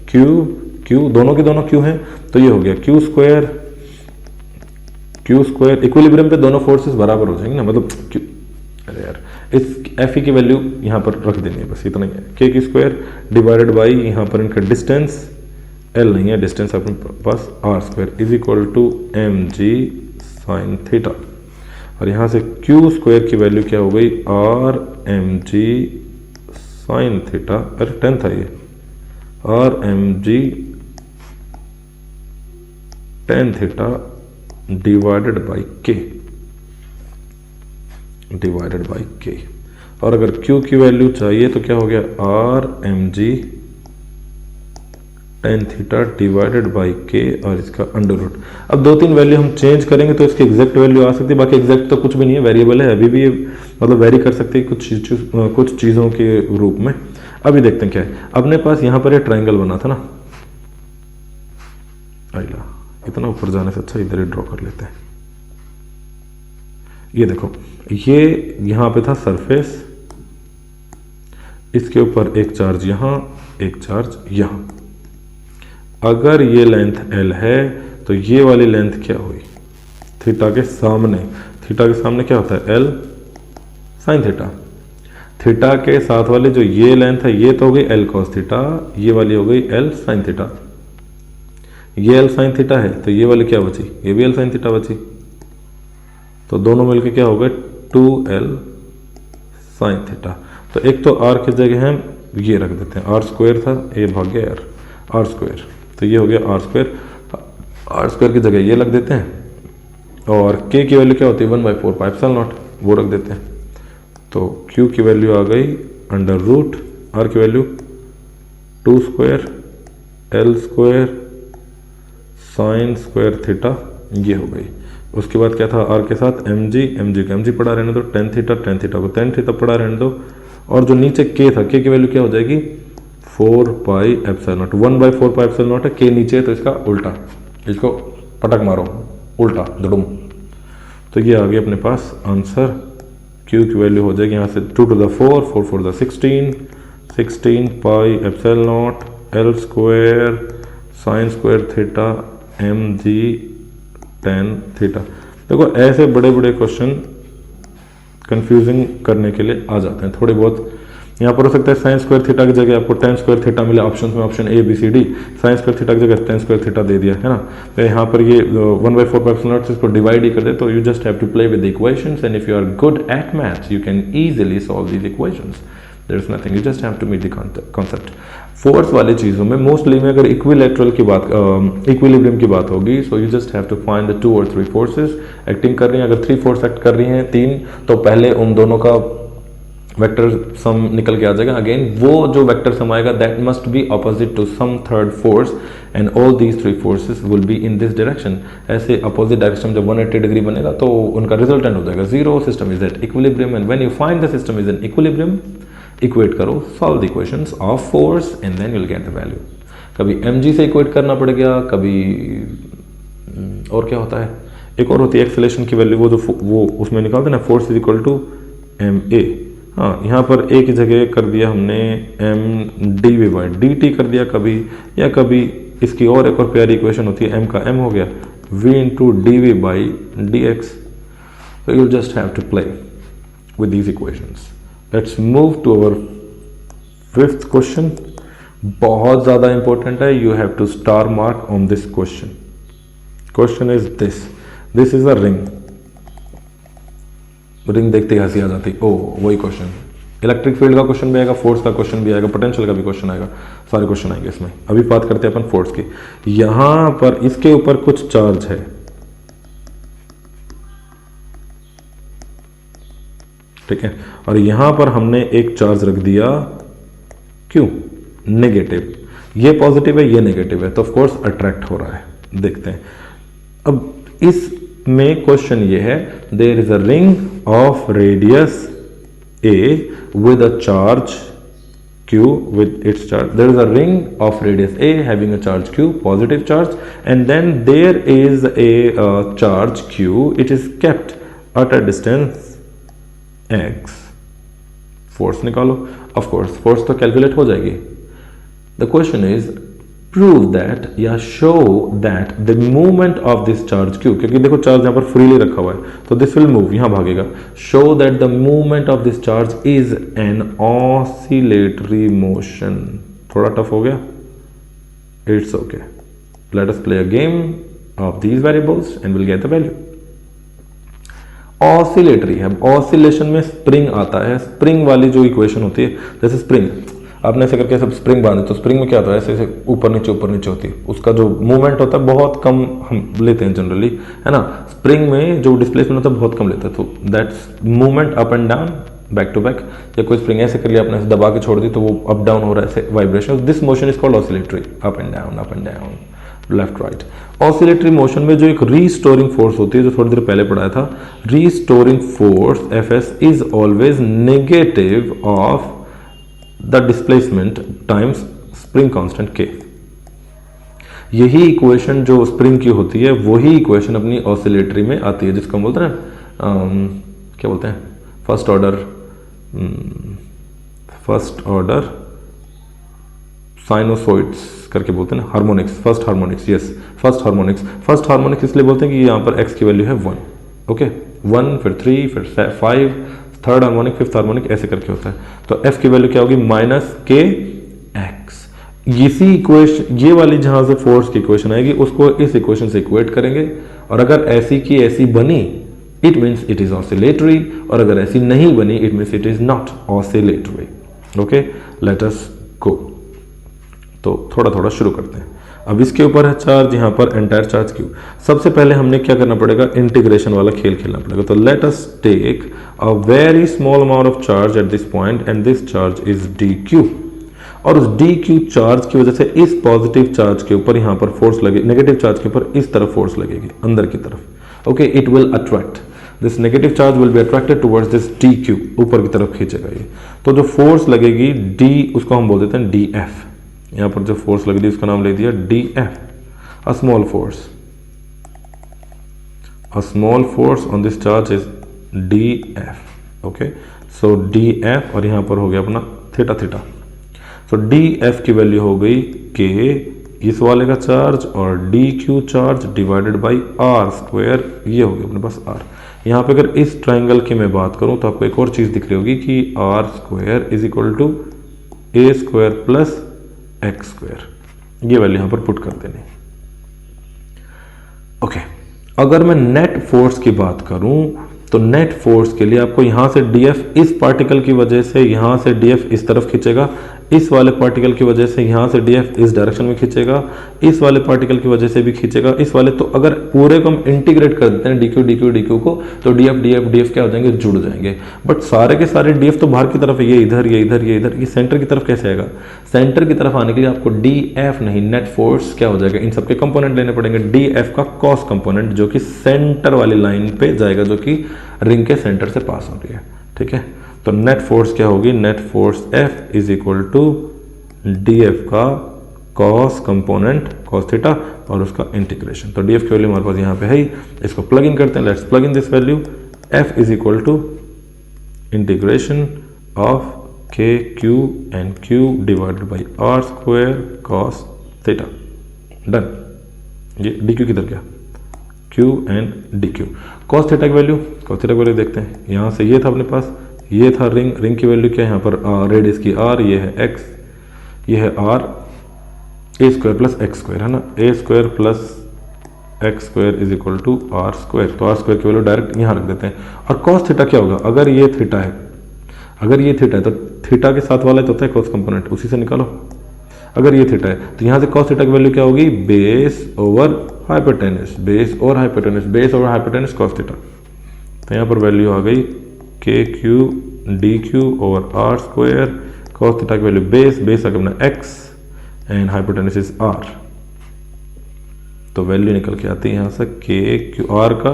Q दोनों के दोनों Q हैं, तो ये हो गया Q स्क्वायर, इक्विलिब्रियम पे दोनों फोर्सेस बराबर हो जाएंगे ना, मतलब Q, अरे यार इस Fe की वैल्यू यहाँ पर रख देनी है, बस इतना ही है, K की स्क्वायर डिवाइडेड बाई यहाँ पर इनका डिस्टेंस, L नहीं है डिस्टेंस अपने पास, R square is equal to mg sine theta, और यहाँ से Q स्क्वायर की वैल्यू क्या हो गई, R mg साइन थीटा, अरे 10 था ये, R mg tan theta divided by K, और अगर Q की वैल्यू चाहिए तो क्या हो गया R M G tan theta divided by K और इसका अंडर रूट। अब 2-3 वैल्यू हम चेंज करेंगे तो इसकी एग्जैक्ट वैल्यू आ सकती है, बाकी एग्जैक्ट तो कुछ भी नहीं है, वेरिएबल है, अभी भी ये मतलब वेरी कर सकती है कुछ चीज़ों के रूप में। अभी देखते हैं क्या है। अपने पास यहाँ पर ये ट्राइंगल बना था ना, आइला इतना ऊपर जाने से अच्छा इधर ही ड्रॉ कर लेते हैं। ये देखो, ये यहाँ पे था सरफेस, इसके ऊपर एक चार्ज यहाँ, एक चार्ज यहाँ। अगर ये लेंथ L है तो ये वाली लेंथ क्या हुई थीटा के सामने। थीटा के सामने क्या होता है L साइन थीटा। थीटा के साथ वाली जो ये लेंथ है ये तो हो गई L cos थीटा, ये वाली हो गई L साइन थीटा। ये L साइन थीटा है तो ये वाली क्या बची, ये भी L साइन थीटा बची। तो दोनों मिलके क्या हो गए 2L साइन थीटा। तो एक तो R की जगह हम ये रख देते हैं, R स्क्वायर था, ये भाग गया R स्क्वायर, तो ये हो गया R स्क्वायर। R स्क्वायर की जगह ये रख देते हैं और K की वैल्यू क्या होती है 1/4πε0, वो रख देते हैं। तो Q की वैल्यू आ गई अंडर रूट, R की value 2 square L square sine square theta, ये हो गई। उसके बाद क्या था R के साथ mg को mg पड़ा रहने दो, टेन थीटा को टेन थीटा पड़ा रहने दो, और जो नीचे K था K की वैल्यू क्या हो जाएगी 4πε0, 1/4πε0 है, K नीचे है तो इसका उल्टा, इसको पटक मारो उल्टा दुडुम। तो ये आ गया अपने पास आंसर। Q की वैल्यू हो जाएगी यहाँ से 2 to the 4, 4 4 the 16 πε0 L square sine square theta mg ten theta. देखो ऐसे बड़े बड़े क्वेश्चन कंफ्यूजिंग करने के लिए आ जाते हैं थोड़े बहुत। यहाँ पर हो सकता है साइन स्क्वायर थीटा की जगह आपको टेन स्क्वायर थीटा मिले, ऑप्शन में option A B C D, sine square theta की जगह टेन स्क्वायर थीटा दे दिया है ना। तो यहाँ पर ये 1/4πε0 से इसको डिवाइड ही कर दे, तो you just have to play with the equations and if you are good at maths you can easily solve these equations. There is nothing, you just have to meet the concept. Force वाली चीज़ों में mostly में अगर equilateral की बात, equilibrium की बात होगी, so you just have to find the 2 or 3 forces acting कर रही हैं। अगर 3 फोर्स एक्ट कर रही हैं 3, तो पहले उन दोनों का वेक्टर सम निकल के आ जाएगा। अगेन वो जो वेक्टर सम आएगा that must be opposite to some third force and all these 3 forces will be in this direction. ऐसे अपोजिट डायरेक्शन जब 180 डिग्री बनेगा तो उनका रिजल्टेंट हो जाएगा 0, system is at equilibrium and when you find the system is in equilibrium, equate करो, solve the equations of force and then you will get the value. कभी mg से equate करना पड़ गया, कभी और क्या होता है, एक और होती है एक्सेलेरेशन की वैल्यू, वो उसमें निकालते हैं ना, force is equal to ma। हाँ, यहाँ पर a की जगह कर दिया हमने mdv/dt कर दिया कभी, या कभी इसकी और एक और प्यारी इक्वेशन होती है m का m हो गया v into dv/dx। So you'll just have to play with these equations. Let's move to our 5th question. बहुत ज़्यादा important है, you have to star mark on this question. Question is this. This is a ring. Ring देखते ही हंसी आ जाती, ओ वही question. Electric field का question भी आएगा, फोर्स का क्वेश्चन भी आएगा, पोटेंशियल का भी क्वेश्चन आएगा, सारे क्वेश्चन आएंगे इसमें। अभी बात करते हैं अपन फोर्स की। यहां पर इसके ऊपर कुछ चार्ज है, ठीक है, और यहां पर हमने एक चार्ज रख दिया, क्यों, नेगेटिव। ये पॉजिटिव है, ये नेगेटिव है, तो ऑफ कोर्स अट्रैक्ट हो रहा है। देखते हैं अब इस में क्वेश्चन ये है, there is a ring of radius a with a charge q with its charge. There is a ring of radius a having a charge q, positive charge, and then there is a charge q. It is kept at a distance x. Force निकालो, of course force तो calculate हो जाएगी. The question is prove that या show that the movement of this charge q, क्योंकि देखो charge यहाँ पर freely रखा हुआ है तो this will move, यहाँ भागेगा. show that the movement of this charge is an oscillatory motion. थोड़ा टफ हो गया, it's okay. Let us play a game of these variables and we'll get the value. Oscillatory है, oscillation में spring आता है, spring वाली जो equation होती है, जैसे स्प्रिंग आपने ऐसे करके सब स्प्रिंग बांधे तो स्प्रिंग में क्या होता है, ऐसे ऐसे ऊपर नीचे होती है, उसका जो मूवमेंट होता है बहुत कम हम लेते हैं जनरली, है ना. स्प्रिंग में जो डिस्प्लेसमेंट होता है बहुत कम लेते हैं, तो that's movement up and down back to back, या कोई स्प्रिंग ऐसे कर लिया आपने, दबा के छोड़ दी तो वो अप डाउन हो रहा है, ऐसे vibration, this motion is called oscillatory, up and down, left right. Oscillatory motion में जो एक रीस्टोरिंग फोर्स होती है, जो थोड़ी देर पहले पढ़ाया था, restoring force FS is always negative of the displacement times spring constant के। यही इक्वेशन जो स्प्रिंग की होती है वही इक्वेशन अपनी ऑसिलेटरी में आती है, जिसको हम बोलते हैं क्या बोलते हैं, फर्स्ट ऑर्डर साइनोसॉइड्स करके बोलते हैं ना, harmonics, first harmonics, yes first harmonics इसलिए बोलते हैं कि यहाँ पर x की वैल्यू है 1, ओके 1, फिर 3, फिर 5, थर्ड हार्मोनिक, फिफ्थ हार्मोनिक, ऐसे करके होता है। तो f की वैल्यू क्या होगी, -kx। इसी इक्वेशन, ये वाली जहां से फोर्स की इक्वेशन आएगी उसको इस इक्वेशन से इक्वेट करेंगे, और अगर ऐसी की ऐसी बनी it means it is oscillatory, और अगर ऐसी नहीं बनी it means it is not oscillatory. Okay, let us go. तो थोड़ा थोड़ा शुरू करते हैं। अब इसके ऊपर है चार्ज, यहाँ पर एंटायर चार्ज क्यू। सबसे पहले हमने क्या करना पड़ेगा, इंटीग्रेशन वाला खेल खेलना पड़ेगा। तो let us take a very small amount of charge at this point and this charge is D Q, और उस डी क्यू चार्ज की वजह से इस पॉजिटिव चार्ज के ऊपर यहाँ पर फोर्स लगे, नेगेटिव चार्ज के ऊपर इस तरफ फोर्स लगेगी, अंदर की तरफ। Okay, it will attract, this negative charge will be attracted towards this D Q, ऊपर की तरफ खींचेगा ये। तो जो फोर्स लगेगी डी, उसको हम बोल देते हैं डी एफ। यहाँ पर जो फोर्स लग रही है उसका नाम ले दिया D F, a small force on this charge is D F. Okay, so D F, और यहाँ पर हो गया अपना theta theta. So D F की वैल्यू हो गई के, इस वाले का चार्ज, और D Q charge divided by R square, ये हो गया अपने पास आर। यहाँ पे अगर इस ट्राइंगल की मैं बात करूँ तो आपको एक और चीज़ दिख रही होगी कि R square is equal to A square plus X square, ये वैल्यू यहाँ पर पुट कर देनी। ओके, अगर मैं नेट फोर्स की बात करूं तो नेट फोर्स के लिए आपको यहां से डीएफ इस पार्टिकल की वजह से यहां से डीएफ इस तरफ खींचेगा, इस वाले पार्टिकल की वजह से यहां से डीएफ इस डायरेक्शन में खींचेगा, इस वाले पार्टिकल की वजह से भी खींचेगा, इस वाले। तो अगर पूरे को हम इंटीग्रेट कर देते हैं डीक्यू डीक्यू डीक्यू को, तो डीएफ डीएफ डीएफ क्या हो जाएंगे, जुड़ जाएंगे। बट सारे के सारे डीएफ तो बाहर की तरफ है, ये इधर ये इधर ये इधर, ये सेंटर की तरफ कैसे आएगा? सेंटर की तरफ आने के लिए आपको डीएफ नहीं, नेट फोर्स क्या हो जाएगा, इन सबके कंपोनेंट लेने पड़ेंगे। डीएफ का कॉस कंपोनेंट जो कि सेंटर वाली लाइन पे जाएगा, जो कि रिंग के सेंटर से पास हो रही है, ठीक है। तो नेट फोर्स क्या होगी, net force F is equal to DF का कॉस कंपोनेंट कॉस थीटा और उसका इंटीग्रेशन। तो डीएफ की वैल्यू हमारे पास यहाँ पे है ही, इसको प्लग इन करते हैं। Let's plug in this value, F is equal to integration of K Q and Q divided by R square cos theta. Done. ये डी क्यू किधर गया, Q and D Q. Cos theta की value, cos theta की value देखते हैं। यहाँ से ये था अपने पास, ये था रिंग, रिंग की वैल्यू क्या है यहाँ पर, रेडियस की R, ये है X, ये है R, A square plus X square है ना, A square plus X square is equal to R square. तो आर स्क्वायर की वैल्यू डायरेक्ट यहाँ रख देते हैं। और कॉस थीटा क्या होगा, अगर ये थीटा है, अगर ये थीटा है तो थीटा के साथ वाला तो होता है कॉस कंपोनेंट, उसी से निकालो। अगर ये थीटा है तो यहाँ से कॉस थीटा की वैल्यू क्या होगी, बेस ओवर हाइपोटेनस, बेस और hypotenuse, base over hypotenuse cos theta. तो यहाँ पर वैल्यू आ गई K Q D Q over R square, cos theta की वैल्यू बेस, बेस आ गया अपना X and hypotenuse is R. तो वैल्यू निकल के आती है यहाँ से के क्यू, आर का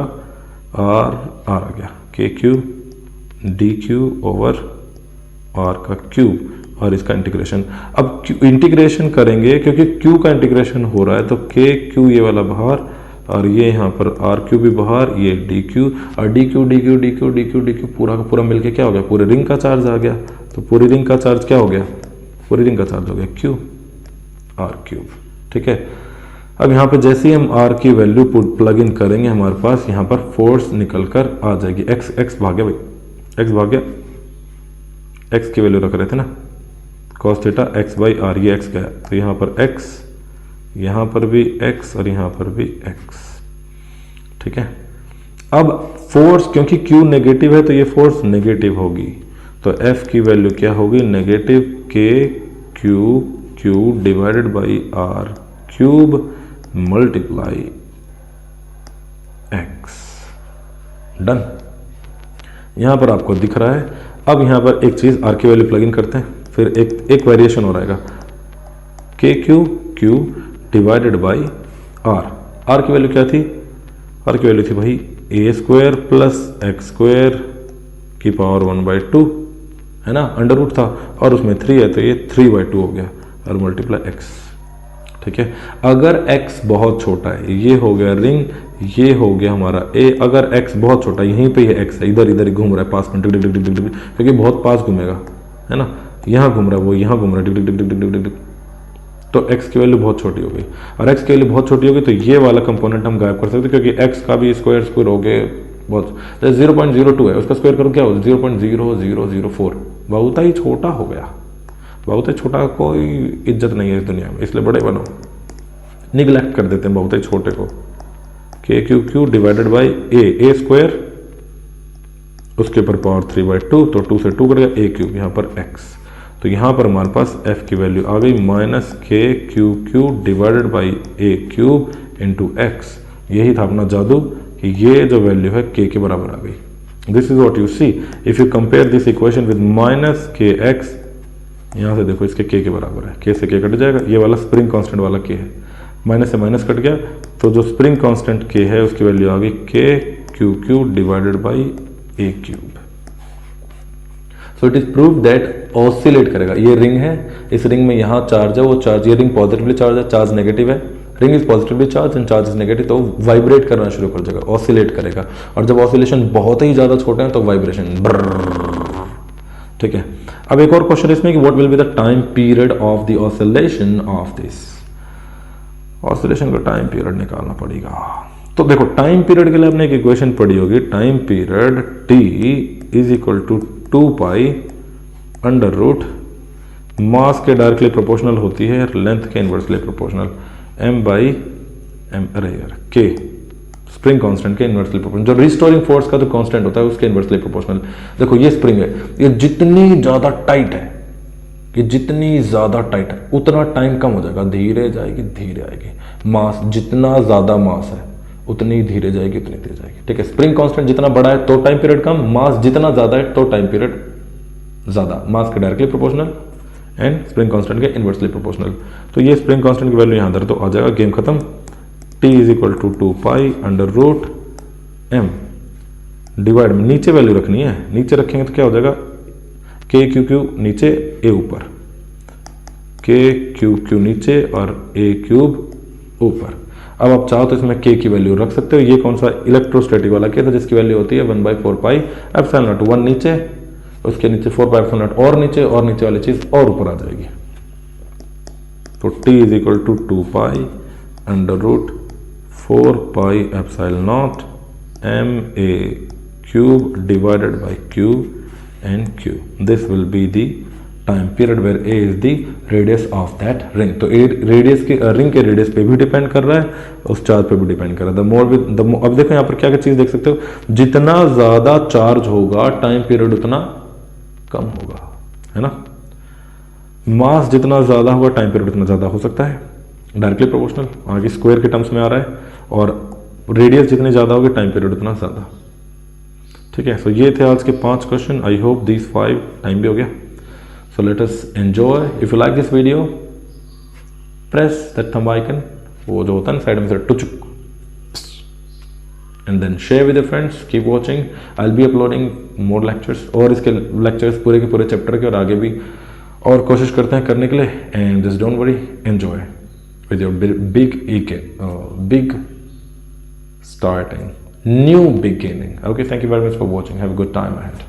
आर आ गया, K Q D Q over R का क्यूब और इसका इंटीग्रेशन। अब इंटीग्रेशन करेंगे क्योंकि क्यू का इंटीग्रेशन हो रहा है, तो के क्यू ये वाला बाहर और ये यहाँ पर आर क्यू भी बाहर, ये डी क्यू और D Q D Q D Q D Q D Q पूरा का पूरा मिलके क्या हो गया, पूरे रिंग का चार्ज आ गया। तो पूरी रिंग का चार्ज क्या हो गया, पूरी रिंग का चार्ज हो गया क्यू आर क्यूब, ठीक है। अब यहाँ पे जैसे ही हम आर की वैल्यू प्लग इन करेंगे हमारे पास यहाँ पर फोर्स निकल कर आ जाएगी, एक्स एक्स भाग गया भाई, एक्स भाग गया, एक्स की वैल्यू रख रहे थे ना, cos theta X by R, ये एक्स गया, तो यहाँ पर एक्स, यहाँ पर भी एक्स और यहाँ पर भी एक्स, ठीक है। अब फोर्स क्योंकि Q नेगेटिव है तो ये फोर्स नेगेटिव होगी, तो F की वैल्यू क्या होगी, negative K Q Q divided by R cube multiply X. Done. यहां पर आपको दिख रहा है अब यहाँ पर एक चीज़ आर की वैल्यू प्लग इन करते हैं, फिर एक वेरिएशन हो रहेगा K Q divided by R. R की वैल्यू क्या थी? आर की वैल्यू थी भाई A square plus X square की पावर 1/2 है ना, अंडर रूट था और उसमें 3 है तो ये 3/2 हो गया और मल्टीप्लाई एक्स। ठीक है, अगर x बहुत छोटा है, ये हो गया रिंग, ये हो गया हमारा a, अगर x बहुत छोटा यहीं पे ये x है, इधर इधर ही घूम रहा है पास में, क्योंकि बहुत पास घूमेगा है ना, यहाँ घूम रहा है वो, यहाँ घूम रहा है, तो x की वैल्यू बहुत छोटी हो गई। और x की वैल्यू बहुत छोटी हो गई तो ये वाला कंपोनेंट हम गायब कर सकते क्योंकि x का भी स्क्वायर हो गए बहुत, 0.02 है, उसका स्क्वायर करो क्या हो, 0.0004, बहुत ही छोटा हो गया। बहुत ही छोटा कोई इज्जत नहीं है इस दुनिया में, इसलिए बड़े बनो, निगलेक्ट कर देते हैं बहुत ही छोटे को। के Q divided by A square, उसके ऊपर पावर 3/2, तो 2 से 2 कट गया, ए क्यूब, यहाँ पर x, तो यहाँ पर हमारे पास f की वैल्यू आ गई माइनस के Q divided by A cube into x. यही था अपना जादू कि ये जो वैल्यू है k के बराबर आ गई। This is what you see if you compare this equation with minus के एक्स, यहाँ से देखो इसके k के बराबर है, k से k कट जाएगा, ये वाला स्प्रिंग कांस्टेंट वाला k है, माइनस से माइनस कट गया, तो जो स्प्रिंग कांस्टेंट k है उसकी वैल्यू आ गई K Q divided by A cube. So it is prove that oscillate करेगा। ये रिंग है, इस रिंग में यहाँ चार्ज है, वो चार्ज, ये रिंग पॉजिटिवली चार्ज है, चार्ज नेगेटिव है, ring is positively charge and charge is negative, तो वाइब्रेट करना शुरू कर देगा, ऑसिलेट करेगा। और जब ऑसिलेशन बहुत ही ज्यादा छोटे हैं तो वाइब्रेशन, ठीक है। अब एक और क्वेश्चन इसमें कि what will be the time period of the oscillation of this. Oscillation का टाइम पीरियड निकालना पड़ेगा। तो देखो टाइम पीरियड के लिए आपने एक इक्वेशन पढ़ी होगी, time period t is equal to 2 pi under root mass के डायरेक्टली प्रोपोर्शनल होती है, लेंथ के inversely proportional, m by M, अरे यार k स्प्रिंग कांस्टेंट के इनवर्सली प्रोपोर्शनल, जो रिस्टोरिंग फोर्स का जो कांस्टेंट होता है उसके इनवर्सली प्रोपोर्शनल। देखो ये स्प्रिंग है, ये जितनी ज्यादा टाइट है, ये जितनी ज्यादा टाइट है उतना टाइम कम हो जाएगा, धीरे जाएगी धीरे आएगी। मास जितना ज्यादा मास है उतनी धीरे जाएगी उतनी धीरे जाएगी, ठीक है। स्प्रिंग कांस्टेंट जितना बड़ा है तो टाइम पीरियड कम, मास जितना ज्यादा है तो टाइम पीरियड ज्यादा, मास के directly proportional and spring constant के इनवर्सली प्रोपोर्शनल। तो ये स्प्रिंग कांस्टेंट की वैल्यू यहां दर तो आ जाएगा, गेम खत्म। t is equal to 2 pi under root m divide में नीचे वैल्यू रखनी है, नीचे रखेंगे तो क्या हो जाएगा, के क्यू नीचे a ऊपर, के क्यू नीचे और a क्यूब ऊपर। अब आप चाहो तो इसमें k की वैल्यू रख सकते हो, ये कौन सा इलेक्ट्रोस्टैटिक वाला k था जिसकी वैल्यू होती है 1/4 पाई एप्सिलॉन नॉट, 1 नीचे, उसके नीचे 4 पाई एप्सिलॉन नॉट और नीचे वाली चीज और ऊपर आ जाएगी। तो t is equal to 2 pi under root 4 pi epsilon naught m a cube divided by q and q. This will be the time period where a is the radius of that ring. तो radius के ring के radius पे भी depend कर रहा है, उस charge पे भी डिपेंड कर रहा है। अब देखो यहाँ पर क्या क्या चीज देख सकते हो, जितना ज्यादा चार्ज होगा टाइम पीरियड उतना कम होगा, है ना। मास जितना ज्यादा होगा टाइम पीरियड उतना ज्यादा हो सकता है, डायरेक्टली प्रोपोर्शनल, आगे स्क्वायर के टर्म्स में आ रहा है, और रेडियस जितनी ज्यादा होगी टाइम पीरियड उतना ज्यादा, ठीक है। सो ये थे आज के 5 question. I hope this 5 time भी हो गया। So let us enjoy. If you like this video press that thumb icon, वो जो होता है ना साइड में से टुचुक, and then share with your friends. Keep watching, I will be uploading more lectures, और इसके लेक्चर्स पूरे के पूरे चैप्टर के और आगे भी और कोशिश करते हैं करने के लिए। And just don't worry, enjoy with your big starting new beginning. Okay, thank you very much for watching. Have a good time ahead.